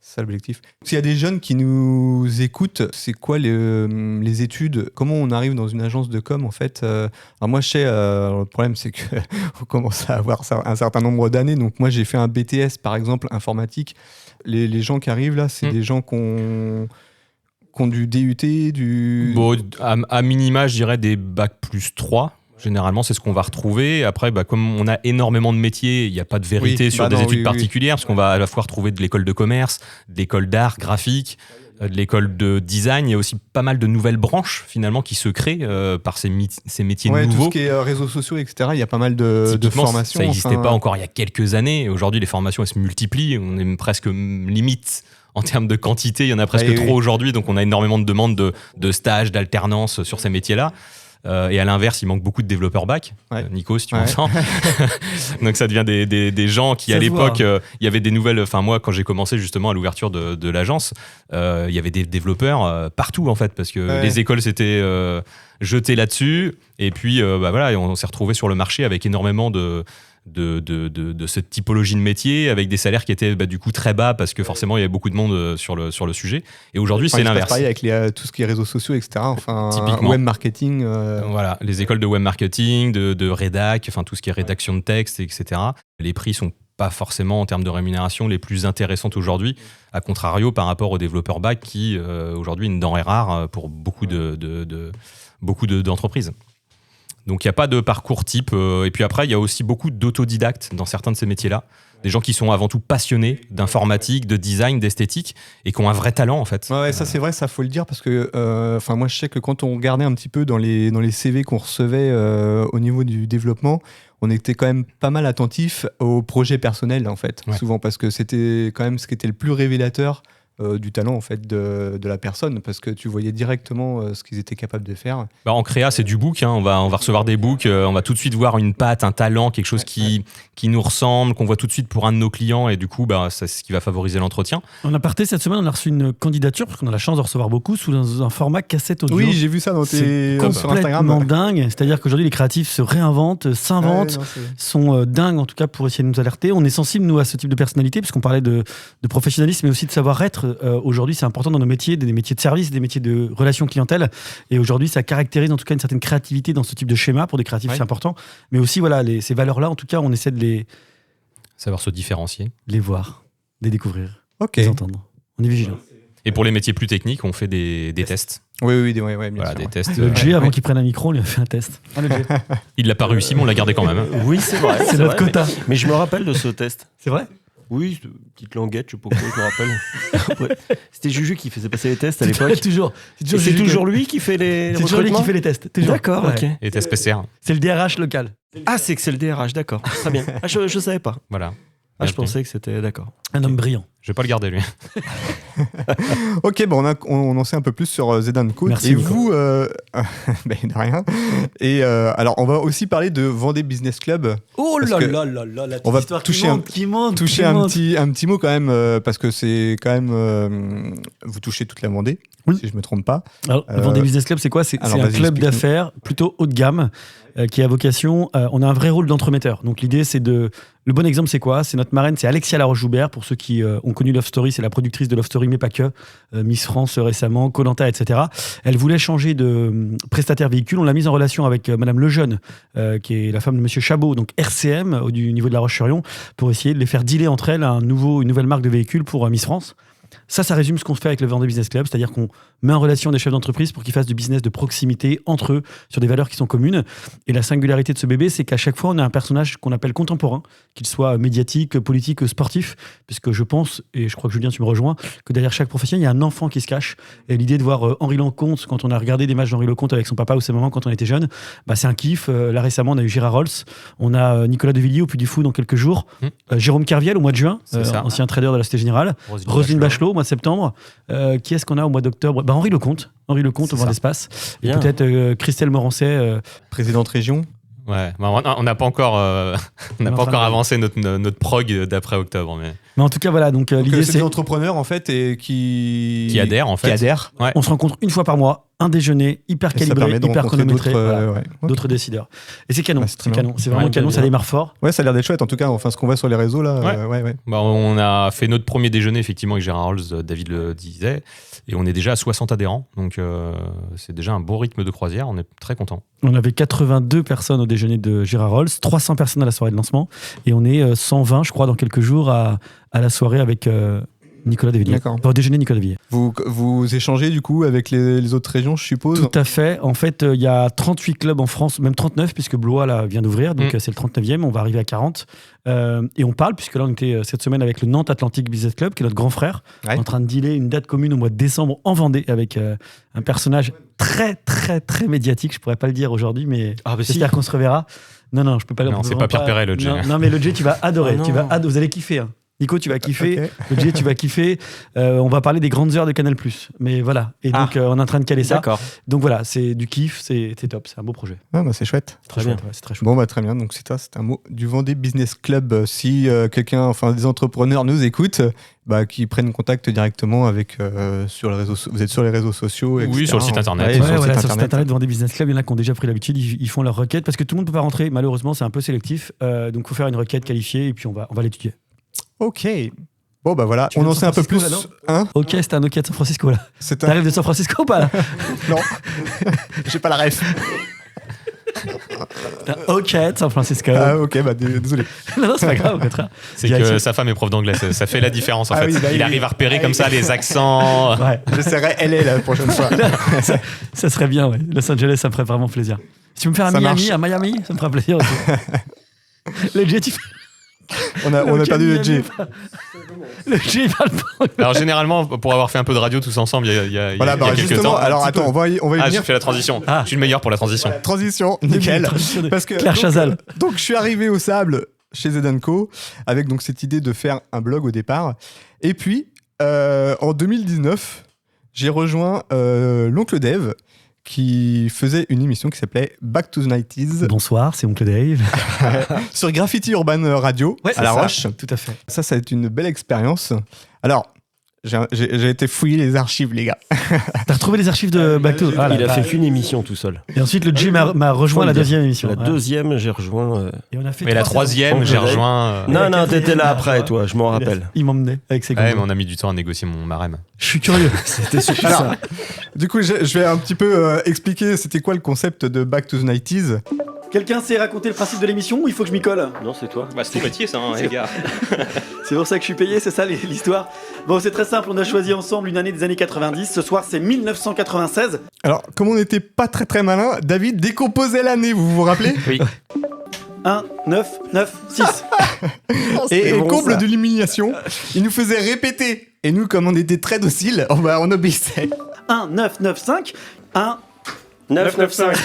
Speaker 1: C'est ça l'objectif. S'il y a des jeunes qui nous écoutent, c'est quoi les études? Comment on arrive dans une agence de com en fait? Alors moi je sais, le problème c'est qu'on commence à avoir un certain nombre d'années. Donc moi j'ai fait un BTS par exemple informatique. Les gens qui arrivent là, c'est des gens qui ont du DUT,
Speaker 3: à minima je dirais des bac plus 3. Généralement, c'est ce qu'on va retrouver. Après, comme on a énormément de métiers, il n'y a pas de vérité sur des études particulières, parce qu'on va à la fois retrouver de l'école de commerce, de l'école d'art graphique, de l'école de design. Il y a aussi pas mal de nouvelles branches, finalement, qui se créent par ces métiers nouveaux.
Speaker 1: Tout ce qui est réseaux sociaux, etc., il y a pas mal de formations.
Speaker 3: Ça n'existait pas encore il y a quelques années. Aujourd'hui, les formations, elles se multiplient. On est presque limite en termes de quantité. Il y en a presque trop aujourd'hui. Donc, on a énormément de demandes de stages, d'alternance sur ces métiers-là. Et à l'inverse, il manque beaucoup de développeurs bac. Nico, si tu m'entends. Donc ça devient des gens qui, à l'époque, il y avait des nouvelles... Enfin, moi, quand j'ai commencé justement à l'ouverture de l'agence, il y avait des développeurs partout, en fait, parce que les écoles s'étaient jetées là-dessus. Et puis, on s'est retrouvé sur le marché avec énormément de cette typologie de métier, avec des salaires qui étaient du coup très bas parce que forcément il y avait beaucoup de monde sur le sujet. Et aujourd'hui c'est l'inverse.
Speaker 1: Pareil avec tout ce qui est réseaux sociaux, etc.
Speaker 3: Typiquement.
Speaker 1: Web marketing.
Speaker 3: Voilà, les écoles de web marketing, de rédac, enfin tout ce qui est rédaction de texte, etc. Les prix sont pas forcément en termes de rémunération les plus intéressantes aujourd'hui, à contrario par rapport aux développeurs bac qui aujourd'hui une denrée rare pour beaucoup d'entreprises. Donc, il n'y a pas de parcours type. Et puis après, il y a aussi beaucoup d'autodidactes dans certains de ces métiers-là. Des gens qui sont avant tout passionnés d'informatique, de design, d'esthétique et qui ont un vrai talent, en fait.
Speaker 1: Ouais, ça, c'est vrai, ça, faut le dire. Parce que moi, je sais que quand on regardait un petit peu dans les CV qu'on recevait au niveau du développement, on était quand même pas mal attentif aux projets personnels, en fait. Souvent, parce que c'était quand même ce qui était le plus révélateur du talent en fait de la personne, parce que tu voyais directement ce qu'ils étaient capables de faire.
Speaker 3: En créa, c'est du book, on va recevoir des books, on va tout de suite voir une patte, un talent, quelque chose qui nous ressemble, qu'on voit tout de suite pour un de nos clients, et du coup c'est ce qui va favoriser l'entretien.
Speaker 2: En aparté, cette semaine on a reçu une candidature, parce qu'on a la chance de recevoir beaucoup, sous un format cassette audio.
Speaker 1: Oui, j'ai vu ça sur Instagram.
Speaker 2: C'est complètement dingue, c'est-à-dire qu'aujourd'hui les créatifs se réinventent, s'inventent, sont dingues en tout cas pour essayer de nous alerter. On est sensible nous à ce type de personnalité, puisqu'on parlait de professionnalisme, mais aussi de savoir-être. Aujourd'hui, c'est important dans nos métiers, des métiers de service, des métiers de relations clientèle. Et aujourd'hui, ça caractérise en tout cas une certaine créativité dans ce type de schéma. Pour des créatifs, c'est important. Mais aussi, ces valeurs-là, en tout cas, on essaie de
Speaker 3: Savoir se différencier.
Speaker 2: Les voir, les découvrir,
Speaker 1: Ok.
Speaker 2: les entendre. On est vigilant.
Speaker 3: Et pour les métiers plus techniques, on fait des tests.
Speaker 1: Oui, bien
Speaker 3: Voilà,
Speaker 1: sûr.
Speaker 3: des tests.
Speaker 2: Le Jay, avant
Speaker 1: ouais.
Speaker 2: qu'il prenne un micro, on lui a fait un test. Ah, le Jay.
Speaker 3: Il l'a pas réussi, mais on l'a gardé quand même.
Speaker 4: Oui, c'est vrai.
Speaker 2: C'est notre
Speaker 4: vrai,
Speaker 2: quota.
Speaker 4: Mais je me rappelle de ce test.
Speaker 2: C'est vrai?
Speaker 4: Oui, petite languette, je sais pas quoi, je me rappelle. Ouais. C'était Juju qui faisait passer les tests à l'époque.
Speaker 2: Toujours.
Speaker 4: Et c'est toujours lui qui fait les
Speaker 2: C'est toujours lui qui fait les tests. Toujours.
Speaker 4: D'accord,
Speaker 2: Ouais.
Speaker 4: ok.
Speaker 3: Et tests PCR.
Speaker 2: C'est le DRH local.
Speaker 4: Ah, c'est que c'est le DRH, d'accord. Très bien. Ah, je savais pas.
Speaker 3: Voilà.
Speaker 4: Ah, je pensais que c'était d'accord.
Speaker 2: Un homme brillant.
Speaker 3: Je vais pas le garder, lui.
Speaker 1: Ok, bon, on en sait un peu plus sur Zedanko.
Speaker 2: Merci,
Speaker 1: Et
Speaker 2: Nico.
Speaker 1: vous, ben, de rien. Et alors, on va aussi parler de Vendée Business Club.
Speaker 2: Oh
Speaker 1: Parce
Speaker 2: là
Speaker 1: que
Speaker 2: là là là, la
Speaker 1: on va
Speaker 2: histoire
Speaker 1: toucher
Speaker 2: qui monte.
Speaker 1: Toucher un petit mot quand même, parce que c'est quand même. Vous touchez toute la Vendée,
Speaker 2: Oui.
Speaker 1: si je me trompe pas.
Speaker 2: Alors, le Vendée Business Club, c'est quoi? C'est
Speaker 1: alors,
Speaker 2: un
Speaker 1: vas-y,
Speaker 2: club
Speaker 1: explique-nous.
Speaker 2: d'affaires plutôt haut de gamme qui a vocation. On a un vrai rôle d'entremetteur. Donc l'idée, c'est de. Le bon exemple, c'est quoi? C'est notre marraine, c'est Alexia Laroche-Joubert. Pour ceux qui ont connu Love Story, c'est la productrice de Love Story, mais pas que. Miss France récemment, Koh-Lanta, etc. Elle voulait changer de prestataire véhicule. On l'a mise en relation avec Madame Lejeune, qui est la femme de Monsieur Chabot, donc RCM, du niveau de La Roche-sur-Yon, pour essayer de les faire dealer entre elles une nouvelle marque de véhicule pour Miss France. Ça résume ce qu'on fait avec le Vendée Business Club, c'est-à-dire qu'on met en relation des chefs d'entreprise pour qu'ils fassent du business de proximité entre eux sur des valeurs qui sont communes. Et la singularité de ce bébé, c'est qu'à chaque fois, on a un personnage qu'on appelle contemporain, qu'il soit médiatique, politique, sportif, puisque je pense, et je crois que Julien, tu me rejoins, que derrière chaque professionnel, il y a un enfant qui se cache. Et l'idée de voir Henri Lecomte, quand on a regardé des matchs d'Henri Lecomte avec son papa ou ses mamans quand on était jeune, bah, c'est un kiff. Là, récemment, on a eu Gérard Rolls, on a Nicolas Devilliers au Puy du Fou dans quelques jours, Jérôme Kerviel au mois de juin,
Speaker 3: C'est ça.
Speaker 2: ancien trader de la Société Générale, Roselyne Bachelot au mois de septembre. Qui est-ce qu'on a au mois d'octobre? Bah, Henri Lecomte au Vent d'Espace. Et
Speaker 4: Bien.
Speaker 2: peut-être Christelle Morancet.
Speaker 1: Présidente région.
Speaker 3: Ouais, bah, on n'a pas encore, on n'a
Speaker 2: en
Speaker 3: pas
Speaker 2: train
Speaker 3: encore
Speaker 2: de-
Speaker 3: avancé notre prog d'après octobre, mais
Speaker 2: Mais en tout cas, voilà. Donc,
Speaker 1: Donc,
Speaker 2: l'idée,
Speaker 1: c'est
Speaker 2: c'est
Speaker 1: des entrepreneurs en fait et
Speaker 3: qui adhèrent en fait.
Speaker 1: Qui adhèrent.
Speaker 3: Ouais.
Speaker 2: on se rencontre une fois par mois, un déjeuner hyper
Speaker 1: Et ça
Speaker 2: calibré,
Speaker 1: permet de
Speaker 2: hyper
Speaker 1: rencontrer
Speaker 2: chronométré.
Speaker 1: d'autres,
Speaker 2: voilà.
Speaker 1: ouais. Ok.
Speaker 2: D'autres décideurs. Et c'est canon.
Speaker 1: Ouais, c'est
Speaker 2: c'est
Speaker 1: très
Speaker 2: canon. C'est vraiment
Speaker 4: Ouais,
Speaker 2: canon.
Speaker 4: bien,
Speaker 2: Ça
Speaker 4: bien.
Speaker 2: démarre fort.
Speaker 1: Ouais, ça a l'air d'être chouette. En tout cas, enfin, ce qu'on voit sur les réseaux là.
Speaker 3: Ouais.
Speaker 1: Ouais.
Speaker 3: Bah, on a fait notre premier déjeuner effectivement avec Gérard Rolls, David le disait, et on est déjà à 60 adhérents, donc c'est déjà un bon rythme de croisière, on est très content.
Speaker 2: On avait 82 personnes au déjeuner de Gérard Rolls, 300 personnes à la soirée de lancement, et on est 120, je crois, dans quelques jours à la soirée avec Nicolas Devilliers.
Speaker 1: D'accord.
Speaker 2: Enfin, au déjeuner Nicolas Devilliers.
Speaker 1: Vous échangez du coup avec les autres régions, je suppose.
Speaker 2: Tout à fait. En fait, il y a 38 clubs en France, même 39, puisque Blois là, vient d'ouvrir, donc c'est le 39e, on va arriver à 40. Et on parle, puisque là, on était cette semaine avec le Nantes Atlantic Business Club, qui est notre grand frère,
Speaker 1: Ouais.
Speaker 2: en train de dealer une date commune au mois de décembre en Vendée, avec un personnage très, très, très médiatique. Je pourrais pas le dire aujourd'hui, mais
Speaker 4: Ah, bah si.
Speaker 2: j'espère qu'on se reverra. Non, je peux pas le
Speaker 3: Non, c'est pas Pierre Perret, le Jay.
Speaker 2: Non, mais le Jay, tu vas adorer.
Speaker 4: Oh, non.
Speaker 2: Vous allez kiffer. Hein. Nico, tu vas kiffer.
Speaker 1: Ok.
Speaker 2: Le Jay, tu vas kiffer. On va parler des grandes heures de Canal+. Mais voilà. Et donc, on est en train de caler ça.
Speaker 4: D'accord.
Speaker 2: Donc voilà, c'est du kiff, c'est top, c'est un beau projet.
Speaker 1: Ah, bah, c'est chouette.
Speaker 4: Très
Speaker 2: chouette,
Speaker 4: bien.
Speaker 2: ouais, c'est très chouette.
Speaker 1: Bon, bah, très bien. Donc, c'est un mot du Vendée Business Club. Si quelqu'un, enfin, des entrepreneurs nous écoutent, bah, qui prennent contact directement avec sur les réseaux. Vous êtes sur les réseaux sociaux,
Speaker 3: Oui,
Speaker 1: etc.
Speaker 3: sur le site internet.
Speaker 1: Ouais,
Speaker 3: Ouais,
Speaker 1: sur le
Speaker 2: voilà,
Speaker 1: site
Speaker 2: sur le site
Speaker 1: internet.
Speaker 2: internet Vendée Business Club, il y en a qui ont déjà pris l'habitude, ils font leur requête parce que tout le monde ne peut pas rentrer. Malheureusement, c'est un peu sélectif. Donc, il faut faire une requête qualifiée et puis on va l'étudier.
Speaker 1: Ok. Bon, bah voilà,
Speaker 2: Tu
Speaker 1: on
Speaker 2: viens
Speaker 1: en
Speaker 2: de
Speaker 1: sait un peu
Speaker 2: San
Speaker 1: plus.
Speaker 2: Francisco,
Speaker 1: Hein
Speaker 2: Ok, c'est un Nokia de San Francisco là.
Speaker 1: C'est un.
Speaker 2: T'arrives de San Francisco ou pas là
Speaker 1: Non. J'ai pas la ref.
Speaker 2: Ok, de San Francisco.
Speaker 1: Ah, ok, bah, désolé.
Speaker 2: Non, c'est pas grave, au contraire.
Speaker 3: C'est
Speaker 2: Direct.
Speaker 3: que sa femme est prof d'anglais, ça fait la différence en
Speaker 1: Ah
Speaker 3: fait.
Speaker 1: oui, bah
Speaker 3: Il
Speaker 1: oui.
Speaker 3: arrive à repérer
Speaker 1: Ah
Speaker 3: comme
Speaker 1: oui.
Speaker 3: ça les accents.
Speaker 2: Ouais,
Speaker 1: J'essaierai LA la prochaine fois.
Speaker 2: ça serait bien, ouais. Los Angeles, ça me ferait vraiment plaisir. Si tu veux me faire un
Speaker 1: Ça
Speaker 2: Miami,
Speaker 1: marche.
Speaker 2: à Miami, ça me ferait plaisir aussi. Le Jet,
Speaker 1: On a perdu le J.
Speaker 2: Le Jet, il parle pas.
Speaker 3: Alors généralement, pour avoir fait un peu de radio tous ensemble, il y a
Speaker 1: Voilà, bah,
Speaker 3: quelques
Speaker 1: justement,
Speaker 3: temps.
Speaker 1: alors attends, on va y
Speaker 3: Ah, j'ai
Speaker 1: venir.
Speaker 3: fait la transition.
Speaker 2: Ah.
Speaker 3: Je suis le meilleur pour la transition.
Speaker 1: Transition, nickel. Parce que,
Speaker 2: Claire
Speaker 1: donc,
Speaker 2: Chazal.
Speaker 1: Donc, je suis arrivé au Sable chez Zedanko avec donc cette idée de faire un blog au départ. Et puis, en 2019, j'ai rejoint l'oncle Dave qui faisait une émission qui s'appelait Back to the 90s
Speaker 2: Bonsoir, c'est Oncle Dave.
Speaker 1: sur Graffiti Urban Radio à La Roche.
Speaker 2: Tout à fait.
Speaker 1: Ça a été une belle expérience. Alors, j'ai été fouiller les archives, les gars.
Speaker 2: T'as retrouvé les archives de Back to... Ah,
Speaker 4: Il a
Speaker 2: là,
Speaker 4: fait
Speaker 2: là.
Speaker 4: qu'une émission tout seul.
Speaker 2: Et ensuite, le J m'a rejoint à la deuxième émission.
Speaker 4: La
Speaker 2: Ouais.
Speaker 4: deuxième, j'ai rejoint.
Speaker 2: Et on a fait
Speaker 3: Mais la
Speaker 2: trois
Speaker 3: troisième,
Speaker 4: Oncle
Speaker 3: j'ai
Speaker 4: Dave.
Speaker 3: rejoint.
Speaker 4: Non, non, t'étais là
Speaker 2: quatrième,
Speaker 4: après,
Speaker 2: là,
Speaker 4: toi, je m'en rappelle.
Speaker 2: Il m'emmenait avec ses
Speaker 3: Ouais, mais
Speaker 2: gondos.
Speaker 3: on a mis du temps à négocier mon barème.
Speaker 2: Je suis curieux.
Speaker 4: C'était surtout
Speaker 1: Alors,
Speaker 4: ça.
Speaker 1: Du coup, je vais un petit peu expliquer c'était quoi le concept de Back to the 90s.
Speaker 2: Quelqu'un sait raconter le principe de l'émission ou il faut que je m'y colle?
Speaker 4: Non, c'est toi.
Speaker 5: Bah, c'est ton métier, ça, hein, les gars.
Speaker 2: C'est pour ça que je suis payé, c'est ça l'histoire? Bon, c'est très simple, on a choisi ensemble une année des années 90. Ce soir, c'est 1996.
Speaker 1: Alors, comme on n'était pas très très malin, David décomposait l'année, vous vous rappelez?
Speaker 5: Oui.
Speaker 2: 1, 9, 9, 6.
Speaker 1: Et
Speaker 2: bon,
Speaker 1: comble
Speaker 2: ça.
Speaker 1: de l'humiliation, il nous faisait répéter. Et nous, comme on était très dociles, on obéissait.
Speaker 2: 1, 9, 9, 5. 1,
Speaker 4: 9, 9, 5.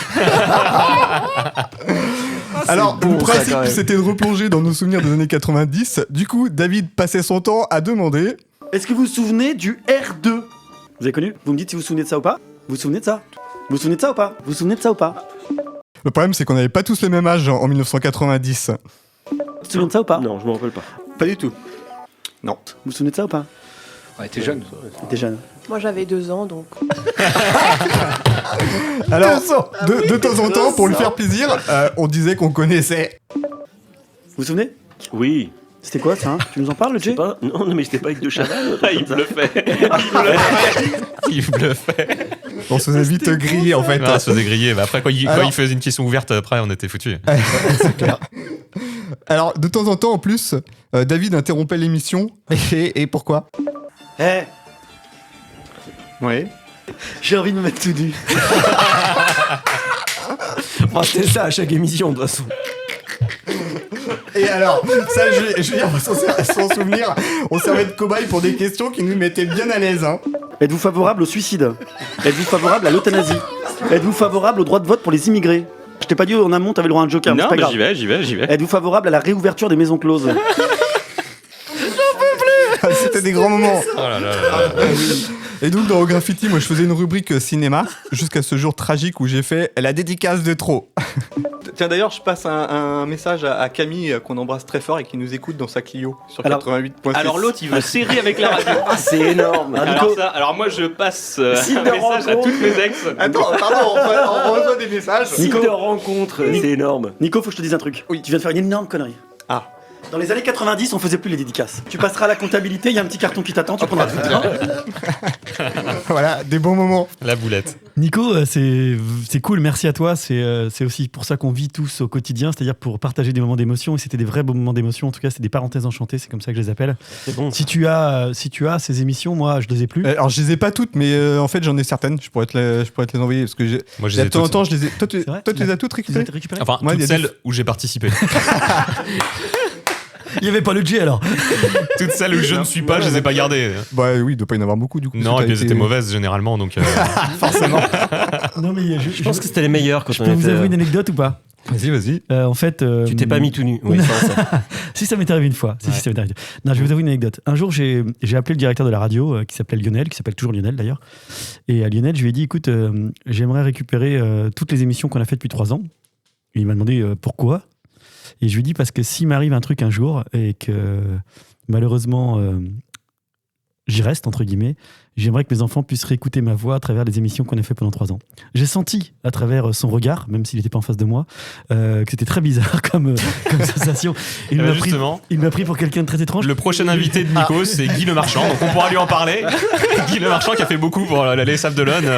Speaker 1: Alors,
Speaker 4: bon,
Speaker 1: le
Speaker 4: ça,
Speaker 1: principe,
Speaker 4: quand même.
Speaker 1: c'était de replonger dans nos souvenirs des années 90. Du coup, David passait son temps à demander...
Speaker 2: est-ce que vous vous souvenez du R2? Vous avez connu? Vous me dites si vous vous souvenez de ça ou pas? Vous vous souvenez de ça? Vous vous souvenez de ça ou pas? Vous vous souvenez de ça ou pas?
Speaker 1: Le problème, c'est qu'on n'avait pas tous le même âge en 1990.
Speaker 2: Vous vous souvenez de ça ou pas?
Speaker 4: Non, je m'en rappelle pas.
Speaker 1: Pas du tout. Non.
Speaker 2: Vous vous souvenez de ça ou pas?
Speaker 5: Ouais, t'es jeune.
Speaker 2: T'es jeune.
Speaker 6: Moi j'avais 2 ans donc.
Speaker 1: Alors, de temps en temps, pour lui faire plaisir, on disait qu'on connaissait...
Speaker 2: Vous vous souvenez?
Speaker 4: Oui.
Speaker 2: C'était quoi ça, hein? Tu nous en parles, le Jay?
Speaker 4: Pas... Non, mais c'était pas avec de Chaval.
Speaker 5: Il bluffait.
Speaker 3: Il bluffait.
Speaker 1: On se faisait vite griller, en fait.
Speaker 3: On se faisait griller. Bah, après, quand
Speaker 1: Alors-
Speaker 3: il faisait une question ouverte, après, on était foutus.
Speaker 1: C'est clair. Alors, de temps en temps, en plus, David interrompait l'émission. Et pourquoi?
Speaker 2: Eh,
Speaker 1: Oui.
Speaker 2: j'ai envie de me mettre tout nu.
Speaker 4: C'était ça à chaque émission, de toute façon.
Speaker 1: Et alors, ça, je veux dire, sans souvenir, on servait de cobaye pour des questions qui nous mettaient bien à l'aise. Hein.
Speaker 2: Êtes-vous favorable au suicide? Êtes-vous favorable à l'euthanasie? Êtes-vous favorable au droit de vote pour les immigrés? Je t'ai pas dit en amont, t'avais le droit à un joker, mais
Speaker 5: Non,
Speaker 2: c'est pas
Speaker 5: mais
Speaker 2: grave.
Speaker 5: j'y vais.
Speaker 2: Êtes-vous favorable à la réouverture des maisons closes?
Speaker 1: C'était des grands moments.
Speaker 3: Oh là là là là.
Speaker 1: Et donc, dans Graffiti, moi, je faisais une rubrique cinéma, jusqu'à ce jour tragique où j'ai fait la dédicace de trop. Tiens, d'ailleurs, je passe un message à Camille, qu'on embrasse très fort et qui nous écoute dans sa Clio, sur
Speaker 2: Alors-
Speaker 1: 88.6.
Speaker 5: Alors l'autre, il veut serrer avec la radio.
Speaker 4: C'est énorme.
Speaker 5: Alors moi, je passe un
Speaker 4: Site de
Speaker 5: message à
Speaker 4: rencontre.
Speaker 5: toutes mes ex.
Speaker 1: Attends, pardon, on reçoit des messages.
Speaker 4: Site de rencontre, c'est énorme.
Speaker 2: Nico, faut que je te dise un truc.
Speaker 1: Oui.
Speaker 2: Tu viens de faire une énorme connerie.
Speaker 1: Ah.
Speaker 2: Dans les années 90, on faisait plus les dédicaces. Tu passeras à la comptabilité, il y a un petit carton qui t'attend, tu prendras tout.
Speaker 1: Voilà, des bons moments.
Speaker 3: La boulette.
Speaker 2: Nico, c'est cool, merci à toi. C'est aussi pour ça qu'on vit tous au quotidien, c'est-à-dire pour partager des moments d'émotion. Et c'était des vrais beaux moments d'émotion. En tout cas, c'est des parenthèses enchantées, c'est comme ça que je les appelle.
Speaker 4: C'est bon.
Speaker 2: Si tu as ces émissions, moi, je les ai plus.
Speaker 1: Alors, je les ai pas toutes, mais en fait, j'en ai certaines. Je pourrais te les envoyer. Parce que
Speaker 3: Moi, je
Speaker 1: de
Speaker 3: les ai
Speaker 1: temps en
Speaker 3: toutes.
Speaker 1: temps, je les ai. Toi, tu
Speaker 2: vrai
Speaker 1: les as toutes
Speaker 2: Tu les as
Speaker 1: récupérées?
Speaker 2: récupérées
Speaker 3: Enfin,
Speaker 1: Moi, il y
Speaker 3: toutes
Speaker 1: a des-
Speaker 3: celles où j'ai participé.
Speaker 2: Il n'y avait pas le J alors.
Speaker 3: Toutes celles où je ne suis pas, je les ai pas gardées.
Speaker 1: Bah oui, il doit pas y en avoir beaucoup du coup.
Speaker 3: Non, et puis elles étaient mauvaises généralement, donc.
Speaker 1: Forcément.
Speaker 2: Non, mais
Speaker 4: Je pense que c'était les meilleurs quand
Speaker 2: je
Speaker 4: on
Speaker 2: peux vous avouer une
Speaker 4: était.
Speaker 2: anecdote ou pas?
Speaker 1: Vas-y.
Speaker 2: En fait.
Speaker 4: Tu t'es pas mis tout nu. Oui, ça.
Speaker 2: Si, ça m'est arrivé une fois. Si, ça m'est arrivé. Non, je vais vous avouer une anecdote. Un jour, j'ai appelé le directeur de la radio, qui s'appelait Lionel, qui s'appelle toujours Lionel d'ailleurs. Et à Lionel, je lui ai dit, écoute, j'aimerais récupérer toutes les émissions qu'on a faites depuis 3 ans. Et il m'a demandé pourquoi. Et je lui ai dit, parce que s'il m'arrive un truc un jour, et que malheureusement, j'y reste, entre guillemets, j'aimerais que mes enfants puissent réécouter ma voix à travers les émissions qu'on a fait pendant 3 ans. J'ai senti, à travers son regard, même s'il n'était pas en face de moi, que c'était très bizarre comme sensation. Il
Speaker 3: Eh ben,
Speaker 2: m'a pris,
Speaker 3: justement.
Speaker 2: il m'a pris pour quelqu'un de très étrange.
Speaker 3: Le prochain invité de Nico, c'est Guy Le Marchand, donc on pourra lui en parler. Guy Le Marchand qui a fait beaucoup pour les Sables d'Olonne,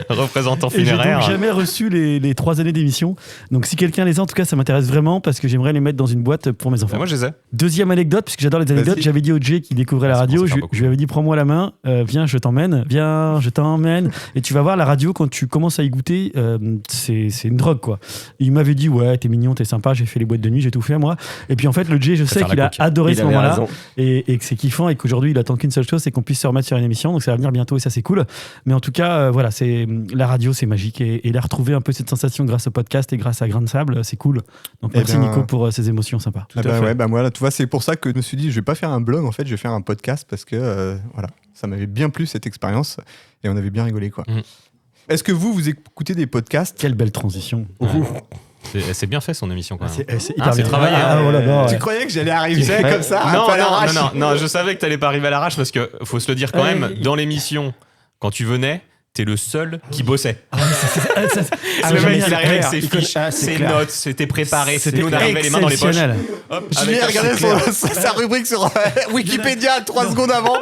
Speaker 3: représentant
Speaker 2: Et j'ai
Speaker 3: funéraire.
Speaker 2: donc jamais reçu les 3 années d'émission. Donc si quelqu'un les a, en tout cas, ça m'intéresse vraiment parce que j'aimerais les mettre dans une boîte pour mes enfants.
Speaker 3: Et moi, je les ai.
Speaker 2: Deuxième anecdote, puisque j'adore les anecdotes,
Speaker 1: Vas-y.
Speaker 2: j'avais dit au Jay qui découvrait la
Speaker 3: Ça
Speaker 2: radio,
Speaker 3: commence à
Speaker 2: je
Speaker 3: faire beaucoup.
Speaker 2: lui avais dit prends-moi la main, viens, je t'emmène, et tu vas voir la radio quand tu commences à y goûter, c'est une drogue quoi. Il m'avait dit ouais, t'es mignon, t'es sympa, j'ai fait les boîtes de nuit, j'ai tout fait moi. Et puis en fait, le Jay, je sais
Speaker 3: faire la
Speaker 2: qu'il a
Speaker 3: coke.
Speaker 2: adoré
Speaker 4: Il
Speaker 2: ce
Speaker 4: avait
Speaker 2: moment-là
Speaker 4: raison.
Speaker 2: et que c'est kiffant et qu'aujourd'hui il attend qu'une seule chose, c'est qu'on puisse se remettre sur une émission. Donc ça va venir bientôt et ça c'est cool. Mais en tout cas, voilà, c'est la radio, c'est magique et la retrouver un peu cette sensation grâce au podcast et grâce à Grain de Sable, c'est cool. Donc
Speaker 1: Eh
Speaker 2: merci
Speaker 1: bien,
Speaker 2: Nico pour ces émotions sympas.
Speaker 1: Ah bah ouais, bah voilà, tu vois, c'est pour ça que je me suis dit, je vais pas faire un blog, en fait, je vais faire un podcast parce que, voilà, ça m'avait bien plu cette expérience et on avait bien rigolé, quoi.
Speaker 3: Mhm.
Speaker 1: Est-ce que vous écoutez des podcasts?
Speaker 2: Quelle belle transition.
Speaker 3: C'est bien fait son émission quand même.
Speaker 2: C'est
Speaker 3: Ah,
Speaker 2: hyper
Speaker 3: c'est
Speaker 2: bien.
Speaker 3: travaillé, hein.
Speaker 2: Ah, oh là là,
Speaker 1: Tu
Speaker 2: ouais.
Speaker 1: croyais que j'allais arriver
Speaker 3: Ouais.
Speaker 1: comme ça, un
Speaker 3: non,
Speaker 1: peu à
Speaker 3: non,
Speaker 1: l'arrache?
Speaker 3: non, je savais que t'allais pas arriver à l'arrache parce que faut se le dire quand même, dans l'émission, quand tu venais, t'es le seul qui bossait.
Speaker 2: Ah,
Speaker 3: Le
Speaker 2: mais
Speaker 3: mec, il arrive avec
Speaker 2: clair.
Speaker 3: ses fiches,
Speaker 4: Ah, c'est
Speaker 3: ses
Speaker 4: clair.
Speaker 3: notes, c'était préparé.
Speaker 2: C'était
Speaker 3: Nous, on arrivait les mains dans les poches.
Speaker 2: exceptionnel.
Speaker 3: Hop,
Speaker 1: Je
Speaker 3: avec
Speaker 1: vais
Speaker 3: un-
Speaker 1: regarder sa rubrique sur Wikipédia 3 secondes avant.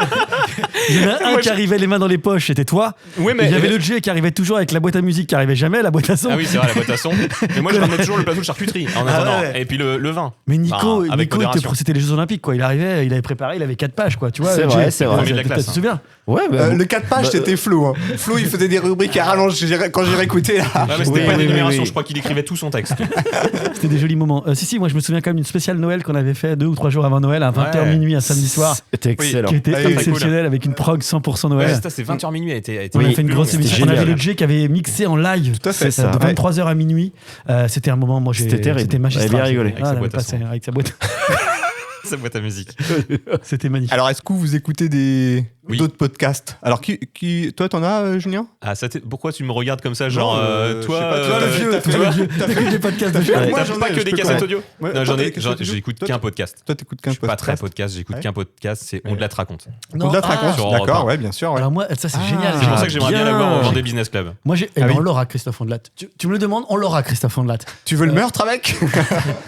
Speaker 2: Il y en a un qui arrivait les mains dans les poches, c'était toi.
Speaker 3: Ouais,
Speaker 2: Il y avait le Jay qui arrivait toujours avec la boîte à musique qui arrivait jamais, la boîte à son.
Speaker 3: Ah oui, c'est vrai, la boîte à son. Mais moi, je ramenais toujours le plateau de charcuterie en attendant.
Speaker 2: ouais.
Speaker 3: Et puis le vin.
Speaker 2: Mais Nico,
Speaker 3: Enfin, avec
Speaker 2: Nico
Speaker 3: modération.
Speaker 2: c'était les Jeux Olympiques, quoi. Il arrivait, il avait préparé, il avait 4 pages, quoi. Tu vois,
Speaker 4: C'est
Speaker 2: le
Speaker 4: vrai,
Speaker 2: Jay,
Speaker 4: c'est vrai.
Speaker 3: Premier de la classe,
Speaker 2: Tu te souviens?
Speaker 4: Ouais,
Speaker 1: Le 4 pages, c'était Flo. Hein. Flo, il faisait des rubriques à rallonge quand j'ai réécouté là.
Speaker 3: Ouais, mais c'était
Speaker 4: Oui,
Speaker 3: pas
Speaker 4: oui,
Speaker 3: une
Speaker 4: oui,
Speaker 3: énumération,
Speaker 4: oui.
Speaker 3: je crois qu'il écrivait tout son texte.
Speaker 2: C'était des jolis moments. Si, moi je me souviens quand même d'une spéciale Noël qu'on avait fait 2 ou 3 jours avant Noël, à 20h
Speaker 3: Ouais.
Speaker 2: minuit, un samedi soir,
Speaker 4: C'était excellent.
Speaker 2: qui était
Speaker 1: Ah oui,
Speaker 2: exceptionnel avec une prog 100% Noël.
Speaker 3: Ouais, c'est 20h minuit, a été
Speaker 2: On a
Speaker 4: Oui,
Speaker 2: fait une grosse
Speaker 4: c'était
Speaker 2: émission. On avait
Speaker 4: génial.
Speaker 2: le Jay qui avait mixé en live.
Speaker 1: Tout à fait.
Speaker 4: C'est ça.
Speaker 2: De 23h à minuit. C'était un moment, moi j'ai.
Speaker 4: C'était terrible.
Speaker 2: C'était magistral.
Speaker 4: On avait bien rigolé.
Speaker 3: Avec sa boîte à son.
Speaker 2: Avec sa boîte.
Speaker 3: sa boîte à musique.
Speaker 2: C'était magnifique.
Speaker 1: Alors, est-ce que vous écoutez
Speaker 3: Oui.
Speaker 1: d'autres podcasts? Alors, toi, t'en as, Julien?
Speaker 3: Ah, pourquoi tu me regardes comme ça, genre,
Speaker 1: Non,
Speaker 3: toi,
Speaker 1: je sais pas, toi, le vieux,
Speaker 3: t'as-
Speaker 1: toi,
Speaker 2: T'as des podcasts de
Speaker 1: Ouais. Moi,
Speaker 3: t'as
Speaker 1: j'en
Speaker 3: pas
Speaker 1: ai,
Speaker 3: que
Speaker 1: je
Speaker 3: des
Speaker 1: peux
Speaker 3: cassettes
Speaker 1: quand
Speaker 3: audio?
Speaker 1: Ouais,
Speaker 3: Non,
Speaker 1: toi, t'as des cassettes audio?
Speaker 3: j'écoute
Speaker 1: Toi,
Speaker 3: qu'un podcast.
Speaker 1: Toi, t'écoutes
Speaker 3: Je
Speaker 1: qu'un
Speaker 3: suis pas très
Speaker 1: podcast.
Speaker 3: podcast, j'écoute
Speaker 1: Ouais.
Speaker 3: qu'un podcast, c'est On de la te raconte.
Speaker 1: On la te raconte,
Speaker 3: Sur Europe
Speaker 1: d'accord,
Speaker 3: un.
Speaker 1: ouais, bien sûr. Ouais.
Speaker 2: Alors moi, ça c'est
Speaker 1: Ah.
Speaker 2: génial.
Speaker 3: C'est pour ça que j'aimerais bien
Speaker 4: bien.
Speaker 3: l'avoir au Vendée Business Club.
Speaker 2: Moi,
Speaker 1: Ah oui.
Speaker 2: on l'aura, Christophe Ondelat. Tu me le demandes, on l'aura, Christophe Ondelat.
Speaker 1: Tu veux le meurtre avec?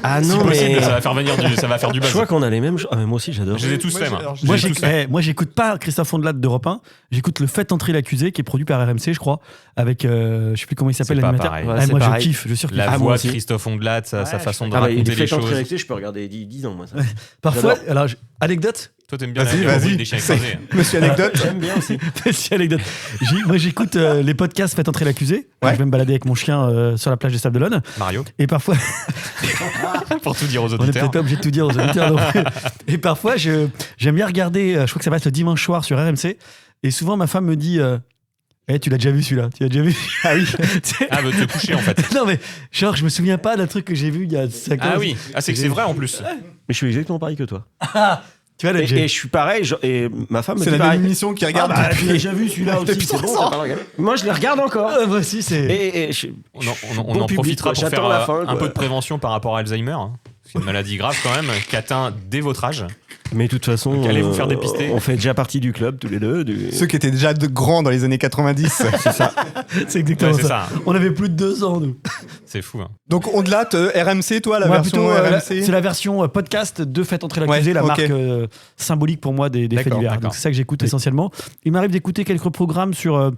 Speaker 4: Ah
Speaker 3: Si
Speaker 4: non,
Speaker 3: possible,
Speaker 4: mais
Speaker 3: ça va faire du
Speaker 4: je
Speaker 3: buzz.
Speaker 4: crois qu'on a les mêmes. Ah, mais moi aussi, j'adore.
Speaker 3: Je les ai tous faits, moi.
Speaker 1: alors,
Speaker 2: Moi,
Speaker 3: J'ai tous fait.
Speaker 2: moi, j'écoute pas Christophe Ondelat d'Europe 1. J'écoute le Faites entrer l'accusé qui est produit par RMC, je crois, avec je sais plus comment il s'appelle
Speaker 3: C'est pas
Speaker 2: l'animateur.
Speaker 3: pareil.
Speaker 4: Ouais,
Speaker 2: Ah,
Speaker 4: c'est
Speaker 2: moi,
Speaker 4: pareil.
Speaker 2: je kiffe, je surkiffe.
Speaker 3: La
Speaker 4: Ah, moi
Speaker 3: voix de
Speaker 4: aussi.
Speaker 3: Christophe Ondelat, sa façon de
Speaker 4: Ah, bah, il
Speaker 3: raconter
Speaker 4: est
Speaker 3: les
Speaker 4: fait entrer
Speaker 3: choses.
Speaker 4: l'actu, je peux regarder 10 ans, moi. Ça.
Speaker 2: Parfois,
Speaker 4: J'adore.
Speaker 2: alors, anecdote.
Speaker 3: Toi, t'aimes bien
Speaker 1: Vas-y,
Speaker 3: la rubrique
Speaker 1: vas-y.
Speaker 3: des chiens
Speaker 1: C'est-
Speaker 3: écrasés.
Speaker 1: Monsieur Anecdote.
Speaker 4: J'aime bien aussi.
Speaker 2: Si, anecdote. Moi, j'écoute les podcasts Faites entrer l'accusé.
Speaker 1: Ouais.
Speaker 2: Je vais me balader avec mon chien sur la plage des Sables d'Olonne.
Speaker 3: Mario,
Speaker 2: Et parfois,
Speaker 3: pour tout dire aux
Speaker 2: on est
Speaker 3: auditeurs.
Speaker 2: peut-être pas obligé de tout dire aux auditeurs. donc. Et parfois, j'aime bien regarder, je crois que ça passe le dimanche soir sur RMC. Et souvent, ma femme me dit tu l'as déjà vu celui-là? Tu l'as déjà vu? Ah oui.
Speaker 3: Ah, bah, te coucher en fait.
Speaker 2: Non, mais genre, je me souviens pas d'un truc que j'ai vu il y a 5 ans.
Speaker 3: Ah oui, c'est que c'est vrai en plus.
Speaker 4: Mais je suis exactement pareil que toi.
Speaker 2: Tu vois, là,
Speaker 4: Et je suis pareil, et ma femme me
Speaker 1: C'est
Speaker 4: dit
Speaker 1: la
Speaker 4: pareil.
Speaker 1: même émission qui regarde.
Speaker 2: tu l'as déjà vu celui-là aussi,
Speaker 1: Depuis
Speaker 2: c'est bon.
Speaker 1: 300.
Speaker 2: t'as pas le regardé.
Speaker 4: Moi, je les regarde encore.
Speaker 2: Moi aussi, c'est.
Speaker 4: Et
Speaker 3: On en
Speaker 4: Bon public,
Speaker 3: profitera
Speaker 4: quoi.
Speaker 3: pour
Speaker 4: J'attends
Speaker 3: faire
Speaker 4: la fin,
Speaker 3: un
Speaker 4: quoi.
Speaker 3: peu de prévention par rapport à Alzheimer. Hein. C'est une maladie grave quand même, qui atteint dès votre âge.
Speaker 4: Mais de toute façon,
Speaker 3: Donc, allez vous faire dépister.
Speaker 4: On fait déjà partie du club tous les deux.
Speaker 1: Ceux qui étaient déjà grands dans les années 90.
Speaker 2: C'est exactement
Speaker 3: Ouais, c'est
Speaker 2: ça.
Speaker 3: ça.
Speaker 2: On avait plus de 2 ans, nous.
Speaker 3: C'est fou. Hein.
Speaker 1: Donc, Ondelat, RMC, toi, la
Speaker 2: Moi,
Speaker 1: version
Speaker 2: plutôt,
Speaker 1: RMC?
Speaker 2: c'est la version podcast de Faites entrer l'accusé,
Speaker 1: Ouais,
Speaker 2: la
Speaker 1: ok.
Speaker 2: marque symbolique pour moi des faits
Speaker 1: D'accord,
Speaker 2: divers.
Speaker 3: d'accord.
Speaker 2: Donc c'est ça que j'écoute essentiellement. Il m'arrive d'écouter quelques programmes sur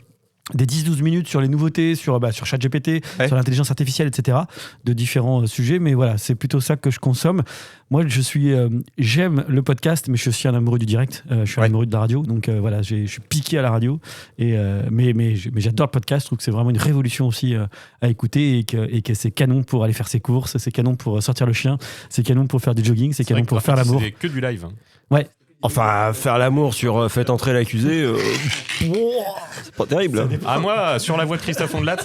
Speaker 2: des 10-12 minutes sur les nouveautés, sur ChatGPT,
Speaker 1: Ouais.
Speaker 2: sur l'intelligence artificielle, etc. De différents sujets. Mais voilà, c'est plutôt ça que je consomme. Moi, j'aime le podcast, mais je suis un amoureux du direct. Je suis un
Speaker 1: Ouais.
Speaker 2: amoureux de la radio. Donc voilà, je suis piqué à la radio. Mais j'adore le podcast. Je trouve que c'est vraiment une révolution aussi à écouter et que c'est canon pour aller faire ses courses, c'est canon pour sortir le chien, c'est canon pour faire du jogging, c'est
Speaker 3: C'est vrai
Speaker 2: canon
Speaker 3: que,
Speaker 2: pour
Speaker 3: en
Speaker 2: faire
Speaker 3: fait,
Speaker 2: l'amour.
Speaker 3: C'est que du live. Hein.
Speaker 2: Ouais.
Speaker 4: Enfin, faire l'amour sur Faites entrer l'accusé, c'est pas terrible. hein.
Speaker 3: Ah, moi, sur la voix de Christophe Ondelat,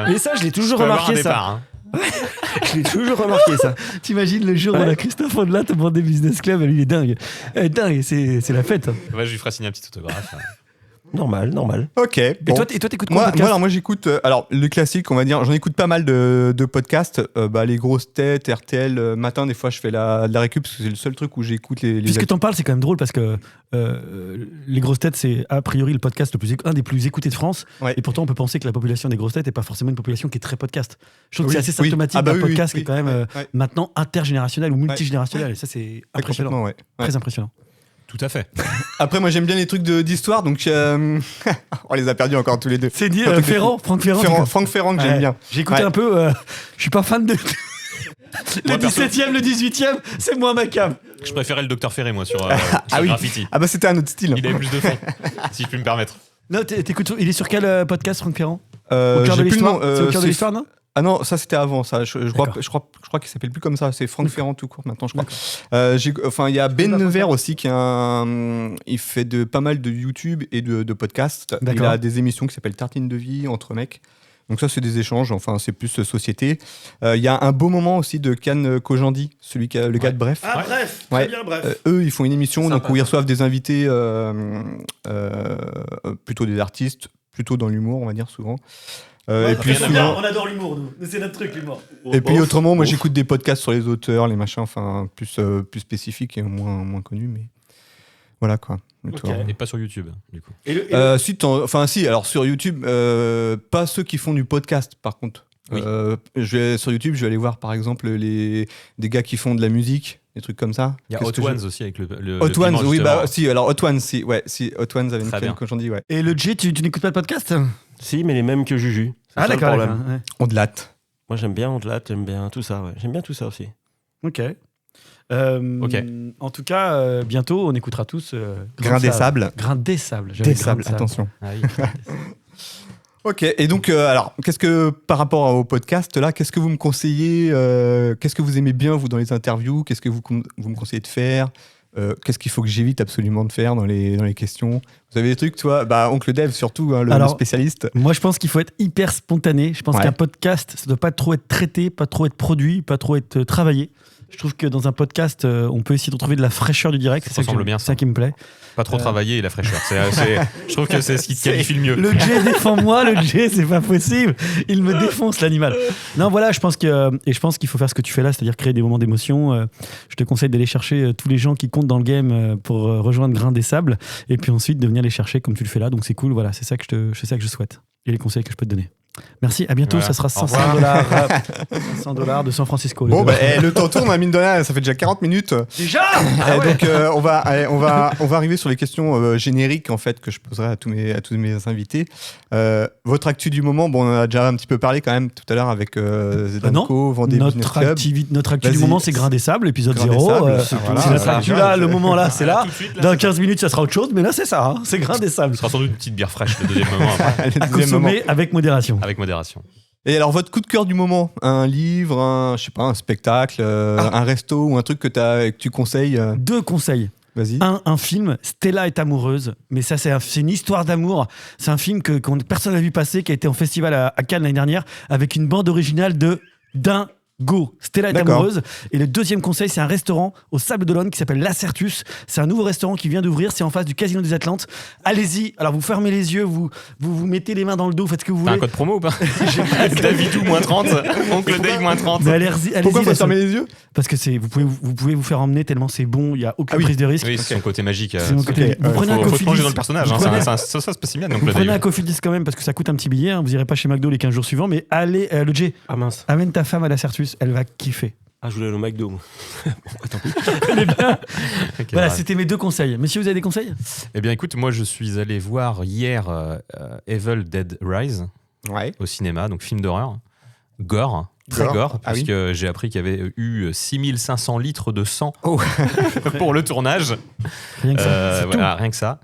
Speaker 4: Mais ça, je l'ai
Speaker 3: je
Speaker 4: toujours
Speaker 3: peux avoir un
Speaker 4: remarqué ça.
Speaker 3: départ. Hein.
Speaker 4: Je l'ai toujours remarqué ça.
Speaker 2: T'imagines le jour où on a Christophe Ondelat au Vendée Business Club, lui il est dingue. Dingue, c'est la fête.
Speaker 3: Ouais, je lui ferai signer un petit autographe.
Speaker 4: Normal.
Speaker 1: Ok.
Speaker 2: Et
Speaker 1: bon.
Speaker 2: toi, t'écoutes quoi
Speaker 1: Moi,
Speaker 2: podcast
Speaker 1: alors moi j'écoute le classique, on va dire. J'en écoute pas mal de podcasts. Les grosses têtes, RTL. Matin, des fois, je fais de la récup parce que c'est le seul truc où j'écoute les.
Speaker 2: Puisque t'en parles, c'est quand même drôle parce que les grosses têtes, c'est a priori le podcast un des plus écoutés de France.
Speaker 1: Ouais.
Speaker 2: Et pourtant, on peut penser que la population des grosses têtes n'est pas forcément une population qui est très podcast. Je trouve
Speaker 1: Oui,
Speaker 2: que c'est assez
Speaker 1: oui.
Speaker 2: symptomatique
Speaker 1: Ah bah
Speaker 2: d'un
Speaker 1: oui,
Speaker 2: podcast
Speaker 1: oui,
Speaker 2: qui est quand même
Speaker 1: ouais.
Speaker 2: maintenant intergénérationnel ou multigénérationnel. Et ça, c'est
Speaker 1: Ah,
Speaker 2: impressionnant.
Speaker 1: complètement, ouais. Ouais.
Speaker 2: Très impressionnant.
Speaker 3: Tout à fait.
Speaker 1: Après, moi j'aime bien les trucs d'histoire, donc on les a perdus encore tous les deux.
Speaker 2: C'est dit
Speaker 1: Un truc de
Speaker 2: Ferrand, Franck Ferrand.
Speaker 1: Franck Ferrand que
Speaker 2: Ouais.
Speaker 1: j'aime bien.
Speaker 2: J'ai écouté
Speaker 1: Ouais.
Speaker 2: un peu, je suis pas fan de. Le
Speaker 3: Moi, perso-
Speaker 2: 17e, le 18e, c'est moi ma cam.
Speaker 3: Je préférais le Dr Ferré, moi, sur
Speaker 1: oui.
Speaker 3: Graffiti.
Speaker 1: Ah bah c'était un autre style.
Speaker 3: Il avait plus de fond, si je puis me permettre.
Speaker 2: Non, t'écoutes, il est sur quel podcast, Franck Ferrand Au cœur
Speaker 1: J'ai
Speaker 2: de
Speaker 1: plus le
Speaker 2: l'histoire.
Speaker 1: nom.
Speaker 2: C'est au cœur de
Speaker 1: c'est-
Speaker 2: l'histoire, non
Speaker 1: Ah non, ça c'était avant ça. Je
Speaker 2: D'accord.
Speaker 1: crois qu'il s'appelle plus comme ça. C'est Franck Ferrand tout court maintenant, je crois. Il y a Ben Nevers aussi qui il fait pas mal de YouTube et de podcasts. Il
Speaker 2: D'accord.
Speaker 1: a des émissions qui s'appellent Tartine de vie entre mecs. Donc ça c'est des échanges. Enfin c'est plus société. Il y a un beau moment aussi de Can Kojandi, celui qui a le gars de Bref.
Speaker 2: Ah, bref,
Speaker 1: Ouais.
Speaker 2: bien, bref.
Speaker 1: Eux, ils font une émission
Speaker 2: Sympa.
Speaker 1: donc, où ils reçoivent des invités, plutôt des artistes, plutôt dans l'humour, on va dire souvent. Et puis souvent,
Speaker 2: on adore l'humour, nous. C'est notre truc, l'humour.
Speaker 1: et puis autrement, moi j'écoute des podcasts sur les auteurs, les machins, enfin plus spécifiques et moins connus, mais Voilà quoi. Le
Speaker 2: Ok.
Speaker 1: tour.
Speaker 3: Et pas sur YouTube, du coup.
Speaker 1: Si, alors sur YouTube, pas ceux qui font du podcast par contre.
Speaker 3: Oui.
Speaker 1: Sur YouTube, je vais aller voir par exemple des gars qui font de la musique, des trucs comme ça.
Speaker 3: Il y a
Speaker 1: Qu'est-ce
Speaker 3: Hot
Speaker 1: que je-
Speaker 3: Ones aussi avec le
Speaker 1: Hot
Speaker 3: piment,
Speaker 1: Ones, oui,
Speaker 3: justement.
Speaker 1: bah si, alors Hot Ones, si, Hot Ones avait une
Speaker 3: Très
Speaker 1: crème
Speaker 3: bien.
Speaker 1: cochon dit, ouais.
Speaker 2: Et le J, tu n'écoutes pas de podcast?
Speaker 4: Si, mais les mêmes que Juju. C'est
Speaker 2: Ah
Speaker 4: ça le
Speaker 2: d'accord.
Speaker 4: problème.
Speaker 2: d'accord, ouais.
Speaker 1: On de latte.
Speaker 4: Moi, j'aime bien Ondelat, j'aime bien tout ça. Ouais. J'aime bien tout ça aussi.
Speaker 2: Ok.
Speaker 3: Ok.
Speaker 2: En tout cas, bientôt, on écoutera tous
Speaker 1: Grain des sables.
Speaker 2: Grain des sables. j'avais
Speaker 1: Des
Speaker 2: grain de
Speaker 1: sables,
Speaker 2: sable.
Speaker 1: attention.
Speaker 3: Ah oui.
Speaker 1: Ok, et donc, alors, qu'est-ce que, par rapport au podcast, là, qu'est-ce que vous me conseillez qu'est-ce que vous aimez bien, vous, dans les interviews? Qu'est-ce que vous me conseillez de faire? Qu'est-ce qu'il faut que j'évite absolument de faire dans les questions? Vous avez des trucs, toi? Bah, Oncle Dev, surtout, hein, le
Speaker 2: Alors,
Speaker 1: spécialiste.
Speaker 2: Moi, je pense qu'il faut être hyper spontané. Je pense
Speaker 1: Ouais.
Speaker 2: qu'un podcast, ça ne doit pas trop être traité, pas trop être produit, pas trop être travaillé. Je trouve que dans un podcast, on peut essayer de trouver de la fraîcheur du direct.
Speaker 3: Ça
Speaker 2: C'est ça,
Speaker 3: ressemble bien,
Speaker 2: c'est ça qui me plaît.
Speaker 3: Pas trop travailler et la fraîcheur. Je trouve que c'est ce qui te qualifie le mieux.
Speaker 2: Le J défend-moi, le J, c'est pas possible. Il me défonce, l'animal. Non, voilà, je pense qu'il faut faire ce que tu fais là, c'est-à-dire créer des moments d'émotion. Je te conseille d'aller chercher tous les gens qui comptent dans le game pour rejoindre Grain des Sables, et puis ensuite de venir les chercher comme tu le fais là. Donc c'est cool, voilà, c'est ça que je souhaite. Et les conseils que je peux te donner. Merci, à bientôt,
Speaker 3: Voilà.
Speaker 2: ça sera
Speaker 3: Au
Speaker 2: $500 de San Francisco.
Speaker 1: Bon, le temps tourne, mine de rien, ça fait déjà 40 minutes.
Speaker 2: Déjà
Speaker 1: Donc, on va arriver sur les questions génériques, en fait, que je poserai à tous mes invités. Votre actu du moment, bon, on en a déjà un petit peu parlé quand même tout à l'heure avec Zedanko, Vendée Business Club.
Speaker 2: Notre actu du
Speaker 1: Vas-y.
Speaker 2: moment, c'est Grain des Sables, épisode
Speaker 1: Grain des
Speaker 2: 0.
Speaker 1: Sables,
Speaker 2: Voilà.
Speaker 1: voilà.
Speaker 2: C'est notre
Speaker 1: Voilà.
Speaker 2: actu là, le moment là, c'est là.
Speaker 3: Tout de suite, là,
Speaker 2: Dans
Speaker 3: c'est
Speaker 2: 15 minutes, ça sera autre chose, mais là, c'est ça, hein, c'est Grain des Sables.
Speaker 3: Ce sera sans doute une petite bière fraîche le deuxième moment après,
Speaker 1: Le
Speaker 2: À
Speaker 1: deuxième moment.
Speaker 2: consommer avec modération.
Speaker 3: avec modération.
Speaker 1: Et alors, votre coup de cœur du moment? Un livre, je sais pas, un spectacle, un resto ou un truc que tu conseilles?
Speaker 2: 2 conseils.
Speaker 1: Vas-y.
Speaker 2: Un film, Stella est amoureuse, mais ça c'est une histoire d'amour. C'est un film que personne n'a vu passer, qui a été en festival à Cannes l'année dernière, avec une bande originale de Dingo. Stella est
Speaker 1: D'accord.
Speaker 2: amoureuse. Et le deuxième conseil, c'est un restaurant au Sable d'Olonne qui s'appelle L'Acertus. C'est un nouveau restaurant qui vient d'ouvrir, c'est en face du Casino des Atlantes. Allez-y, alors vous fermez les yeux, vous mettez les mains dans le dos, faites ce que vous
Speaker 3: T'as un
Speaker 2: voulez.
Speaker 3: code promo ou pas? Davidou, moins 30. Oncle Dave, moins 30.
Speaker 2: Mais allez-y,
Speaker 1: Pourquoi
Speaker 2: là,
Speaker 1: faut fermer les yeux?
Speaker 2: parce que vous pouvez vous faire emmener tellement c'est bon, il n'y a aucune
Speaker 1: Ah oui.
Speaker 2: prise de risque.
Speaker 3: Oui, c'est son côté magique.
Speaker 2: C'est mon côté.
Speaker 1: ok,
Speaker 2: Vous prenez un
Speaker 3: Faut se
Speaker 2: Cofidis.
Speaker 3: plonger dans le personnage.
Speaker 2: Vous
Speaker 3: Hein,
Speaker 2: prenez-
Speaker 3: ça se passe bien. Donc
Speaker 2: Vous
Speaker 3: le
Speaker 2: prenez un
Speaker 3: Dave.
Speaker 2: Cofidis quand même parce que ça coûte un petit billet. Hein. Vous irez pas chez McDo les 15 jours suivants, mais allez, le J,
Speaker 4: Ah mince.
Speaker 2: amène ta femme à la Certus, elle va kiffer.
Speaker 4: Ah, je voulais aller au McDo. moi.
Speaker 3: Ok,
Speaker 2: Voilà,
Speaker 3: ouais.
Speaker 2: c'était mes 2 conseils. Messieurs, vous avez des conseils?
Speaker 3: Eh bien, écoute, moi, je suis allé voir hier Evil Dead Rise
Speaker 1: Ouais.
Speaker 3: au cinéma, donc film d'horreur. Gore, très
Speaker 1: Gore.
Speaker 3: gore,
Speaker 1: Ah oui.
Speaker 3: puisque j'ai appris qu'il y avait eu 6500 litres de sang
Speaker 1: Oh.
Speaker 3: pour le tournage.
Speaker 2: Rien que ça. C'est
Speaker 3: Voilà, rien que ça.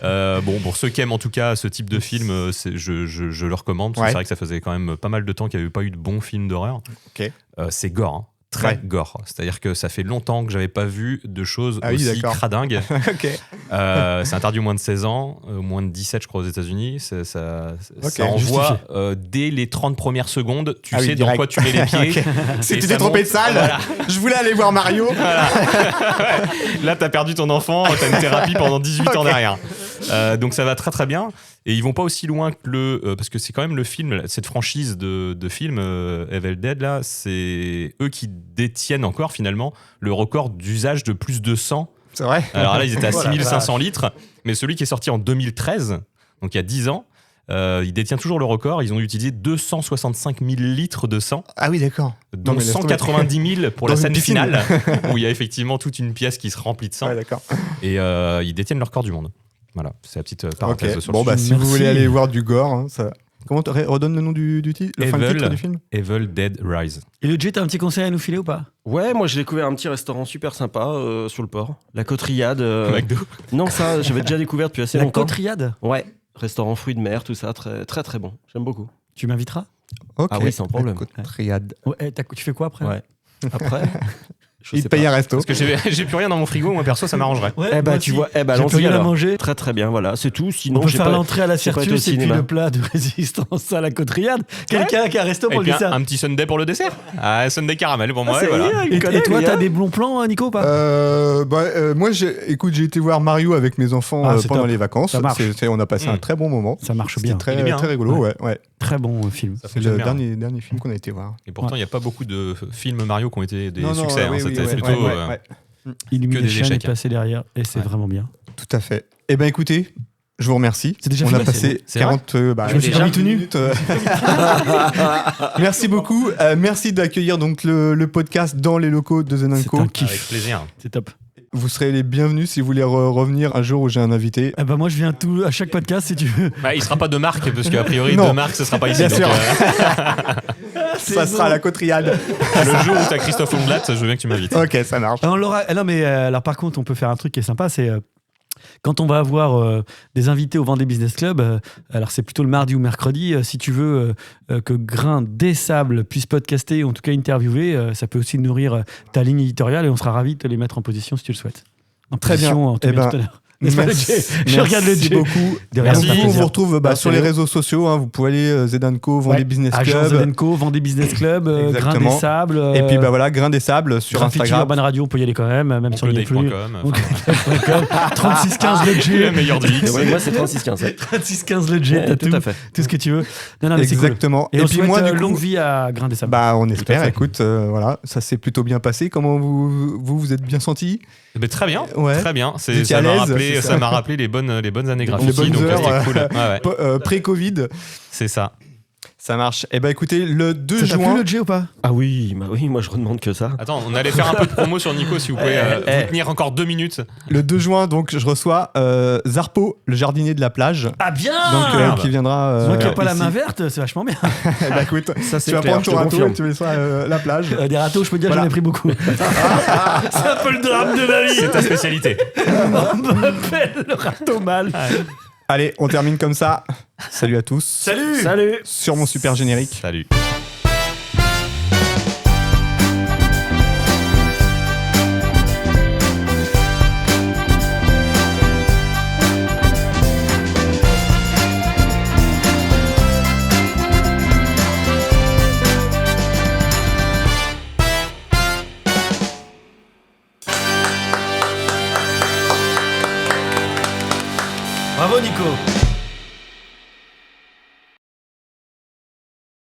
Speaker 3: Bon, pour ceux qui aiment en tout cas ce type de film, je le recommande. Parce que
Speaker 1: Ouais.
Speaker 3: c'est vrai que ça faisait quand même pas mal de temps qu'il n'y avait pas eu de bons films d'horreur.
Speaker 1: Ok.
Speaker 3: C'est gore, hein. Très
Speaker 1: Ouais.
Speaker 3: gore. C'est-à-dire que ça fait longtemps que j'avais pas vu de choses
Speaker 1: Ah oui,
Speaker 3: aussi
Speaker 1: d'accord.
Speaker 3: cradingues.
Speaker 1: Ok.
Speaker 3: C'est interdit aux moins de 16 ans, moins de 17 je crois aux États-Unis. Ça
Speaker 1: Ok,
Speaker 3: envoie dès les 30 premières secondes, tu
Speaker 1: Ah oui,
Speaker 3: sais dans
Speaker 1: direct.
Speaker 3: quoi tu mets les pieds.
Speaker 1: Ok. Si
Speaker 3: Et
Speaker 1: tu
Speaker 3: ça
Speaker 1: t'es trompé de
Speaker 3: monte.
Speaker 1: salle,
Speaker 3: Voilà.
Speaker 1: je voulais aller voir Mario.
Speaker 3: Là, t'as perdu ton enfant, t'as une thérapie pendant 18 ans derrière. Donc ça va très très bien. Et ils vont pas aussi loin que parce que c'est quand même le film, cette franchise de films, Evil Dead, là, c'est eux qui détiennent encore finalement le record d'usage de plus de sang.
Speaker 1: C'est vrai.
Speaker 3: Alors là, ils étaient à
Speaker 2: Oh la
Speaker 3: 6500 litres, mais celui qui est sorti en 2013, donc il y a 10 ans, il détient toujours le record. Ils ont utilisé 265 000 litres de sang,
Speaker 1: Ah oui, d'accord.
Speaker 3: dont
Speaker 1: Non, mais laisse tomber.
Speaker 3: 190 000 pour
Speaker 1: Dans
Speaker 3: la
Speaker 1: une
Speaker 3: scène
Speaker 1: piscine.
Speaker 3: finale, où il y a effectivement toute une pièce qui se remplit de sang.
Speaker 1: Ouais, d'accord.
Speaker 3: Et ils détiennent le record du monde. Voilà, c'est la petite parenthèse
Speaker 1: Ok.
Speaker 3: sur
Speaker 1: Bon,
Speaker 3: le
Speaker 1: bah,
Speaker 3: sujet.
Speaker 1: si vous
Speaker 2: Merci.
Speaker 1: voulez aller voir du gore, hein, ça. Comment redonne le nom du titre, le fin de
Speaker 3: Evil.
Speaker 1: titre du film?
Speaker 3: Evil Dead Rise.
Speaker 2: Et le J, t'as un petit conseil à nous filer ou pas?
Speaker 4: Ouais, moi j'ai découvert un petit restaurant super sympa sur le port. La Côte-Riade.
Speaker 3: McDo.
Speaker 4: Non, ça, j'avais déjà découvert depuis assez
Speaker 2: La
Speaker 4: longtemps.
Speaker 2: Côte-Riade.
Speaker 4: Ouais, restaurant fruits de mer, tout ça, très très très bon. J'aime beaucoup.
Speaker 2: Tu m'inviteras?
Speaker 1: Ok.
Speaker 4: Ah oui, sans problème.
Speaker 1: Triade.
Speaker 2: Ouais, tu fais quoi après?
Speaker 4: Ouais. Après, je
Speaker 1: Il
Speaker 4: sais
Speaker 1: te paye
Speaker 4: pas.
Speaker 1: un resto.
Speaker 3: Parce que j'ai plus rien dans mon frigo, moi perso, ça m'arrangerait.
Speaker 2: Ouais,
Speaker 4: Eh
Speaker 2: moi
Speaker 4: bah tu
Speaker 2: aussi.
Speaker 4: vois,
Speaker 2: J'ai plus
Speaker 4: allons-y
Speaker 2: rien à
Speaker 4: alors.
Speaker 2: manger.
Speaker 4: Très très bien, voilà, c'est tout. Sinon,
Speaker 2: On peut
Speaker 4: j'ai
Speaker 2: faire
Speaker 4: pas-
Speaker 2: l'entrée à la
Speaker 4: j'ai pas été au
Speaker 2: Certus et puis
Speaker 4: cinéma.
Speaker 2: le plat de résistance à la Côte-Riade. Quelqu'un qui a un resto
Speaker 3: Et
Speaker 2: pour le
Speaker 3: puis
Speaker 2: dessert.
Speaker 3: un petit sundae pour le dessert. Ah, sundae caramel pour moi,
Speaker 4: Ah,
Speaker 3: et
Speaker 4: ça y
Speaker 3: voilà.
Speaker 4: est, il connaît,
Speaker 2: Et toi,
Speaker 4: le
Speaker 2: t'as
Speaker 4: gars.
Speaker 2: des bons plans, Nico, ou pas?
Speaker 1: Moi, écoute, j'ai été voir Mario avec mes enfants
Speaker 2: Ah, c'est
Speaker 1: pendant
Speaker 2: top.
Speaker 1: les vacances.
Speaker 2: Ça marche.
Speaker 1: On a passé un très bon moment.
Speaker 2: Ça marche
Speaker 1: C'était
Speaker 2: bien.
Speaker 1: très,
Speaker 3: Il est bien,
Speaker 1: très
Speaker 3: hein.
Speaker 1: rigolo, ouais.
Speaker 2: Très bon film.
Speaker 3: Ça
Speaker 1: C'est
Speaker 3: fonctionne
Speaker 1: le
Speaker 3: bien.
Speaker 1: dernier film qu'on a été voir.
Speaker 3: Et pourtant, il n'y a pas beaucoup de films Mario qui ont été des
Speaker 1: Non, non,
Speaker 3: succès.
Speaker 1: oui,
Speaker 3: hein.
Speaker 1: oui,
Speaker 3: C'était
Speaker 1: ouais,
Speaker 3: plutôt.
Speaker 1: ouais.
Speaker 3: Que des
Speaker 2: Illumination
Speaker 3: échecs,
Speaker 2: est passé derrière et c'est
Speaker 3: Ouais.
Speaker 2: vraiment bien.
Speaker 1: Tout à fait. Eh ben écoutez, je vous remercie.
Speaker 2: C'est déjà
Speaker 1: On
Speaker 2: fini,
Speaker 1: a passé
Speaker 3: c'est
Speaker 1: 40...
Speaker 2: Je me suis pas mis tout nu.
Speaker 1: minutes. Merci beaucoup. Merci d'accueillir donc le podcast dans les locaux de Zen &
Speaker 2: C'est
Speaker 1: Co.
Speaker 2: un kiff.
Speaker 3: Avec plaisir.
Speaker 2: C'est top.
Speaker 1: Vous serez les bienvenus si vous voulez revenir un jour où j'ai un invité.
Speaker 2: Eh ben moi, je viens à chaque podcast si tu veux.
Speaker 3: Bah, il sera pas de marque, parce qu'a priori,
Speaker 1: Non.
Speaker 3: de marque, ce sera pas ici.
Speaker 1: Bien
Speaker 3: donc,
Speaker 1: sûr.
Speaker 2: C'est
Speaker 1: Ça
Speaker 2: bon.
Speaker 1: sera la cotriade.
Speaker 3: le jour où t'as Christophe Ongblat, je veux bien que tu m'invites.
Speaker 1: Ok, ça marche.
Speaker 2: On l'aura. Non, mais alors par contre, on peut faire un truc qui est sympa, c'est quand on va avoir des invités au Vendée Business Club. Alors c'est plutôt le mardi ou mercredi. Si tu veux que Grain des Sables puisse podcaster, ou en tout cas interviewer, ça peut aussi nourrir ta ligne éditoriale, et on sera ravis de te les mettre en position si tu le souhaites. En
Speaker 1: Très bien.
Speaker 2: position, on te
Speaker 1: Eh
Speaker 2: met
Speaker 1: ben,
Speaker 2: tout à l'heure. N'est-ce pas, le Jay Je regarde le
Speaker 1: Merci
Speaker 2: Jay.
Speaker 1: beaucoup.
Speaker 2: Derrière,
Speaker 3: Merci.
Speaker 2: ça fait
Speaker 1: Nous, on
Speaker 2: plaisir.
Speaker 1: vous retrouve sur les réseaux sociaux. Hein. Vous pouvez aller Zen & Co, Vendée
Speaker 2: Ouais.
Speaker 1: Business
Speaker 2: Agence
Speaker 1: Club.
Speaker 2: Zedenco, Vendée Business Club, Grain des
Speaker 1: Exactement.
Speaker 2: Sables.
Speaker 1: Et puis voilà, Grain des Sables sur
Speaker 2: Graffiti
Speaker 1: Instagram.
Speaker 2: Urban Radio, on peut y aller quand même, même si on n'y est plus.
Speaker 3: Oncle-Dave.com.
Speaker 2: 3615 le
Speaker 3: Le
Speaker 2: J.
Speaker 3: meilleur du X.
Speaker 4: Ouais, moi, c'est 36-15. ouais.
Speaker 2: 3615 le J,
Speaker 4: Ouais,
Speaker 2: t'as
Speaker 4: tout à fait.
Speaker 2: tout ce que tu veux. Non, mais c'est cool.
Speaker 1: Exactement.
Speaker 2: Et, on
Speaker 1: puis
Speaker 2: souhaite
Speaker 1: moi, du coup,
Speaker 2: longue vie à Grain des Sables.
Speaker 1: bah, on espère.
Speaker 4: fait.
Speaker 1: Écoute, voilà, ça s'est plutôt bien passé. Comment vous êtes bien senti?
Speaker 3: Mais très bien,
Speaker 1: Ouais.
Speaker 3: très bien.
Speaker 1: Vous étiez à
Speaker 3: Ça m'a
Speaker 1: l'aise,
Speaker 3: rappelé,
Speaker 1: c'est ça
Speaker 3: ça m'a rappelé les bonnes années graffiti.
Speaker 1: bonnes
Speaker 3: donc
Speaker 1: heures,
Speaker 3: c'était cool. Ouais, ouais.
Speaker 1: Pré-Covid,
Speaker 3: C'est ça.
Speaker 1: ça marche. Eh ben écoutez, le 2
Speaker 2: Ça t'a plu
Speaker 1: juin.
Speaker 2: le J ou pas?
Speaker 4: Ah oui, bah oui, moi je redemande que ça.
Speaker 3: Attends, on allait faire un peu de promo sur Nico, si vous pouvez vous tenir encore 2 minutes.
Speaker 1: Le 2 juin, donc, je reçois Zarpo, le jardinier de la plage.
Speaker 2: Ah bien
Speaker 1: Donc, qui viendra.
Speaker 2: Moi qui n'ai pas la
Speaker 1: ici.
Speaker 2: main verte, c'est vachement bien.
Speaker 1: Eh ben, écoute,
Speaker 4: Ça, c'est
Speaker 1: tu vas
Speaker 4: clair,
Speaker 1: prendre
Speaker 4: je
Speaker 1: ton
Speaker 4: te
Speaker 1: râteau
Speaker 4: confirme.
Speaker 1: et tu laisseras la plage.
Speaker 2: Des râteaux, je peux dire,
Speaker 1: Voilà.
Speaker 2: j'en ai pris beaucoup. c'est un peu le drame de ma vie.
Speaker 3: C'est ta spécialité.
Speaker 2: On m'appelle le râteau mal.
Speaker 1: Allez, on termine comme ça. Salut à tous.
Speaker 2: Salut.
Speaker 4: Salut!
Speaker 1: Sur mon super générique.
Speaker 3: Salut.
Speaker 2: Bravo Nico.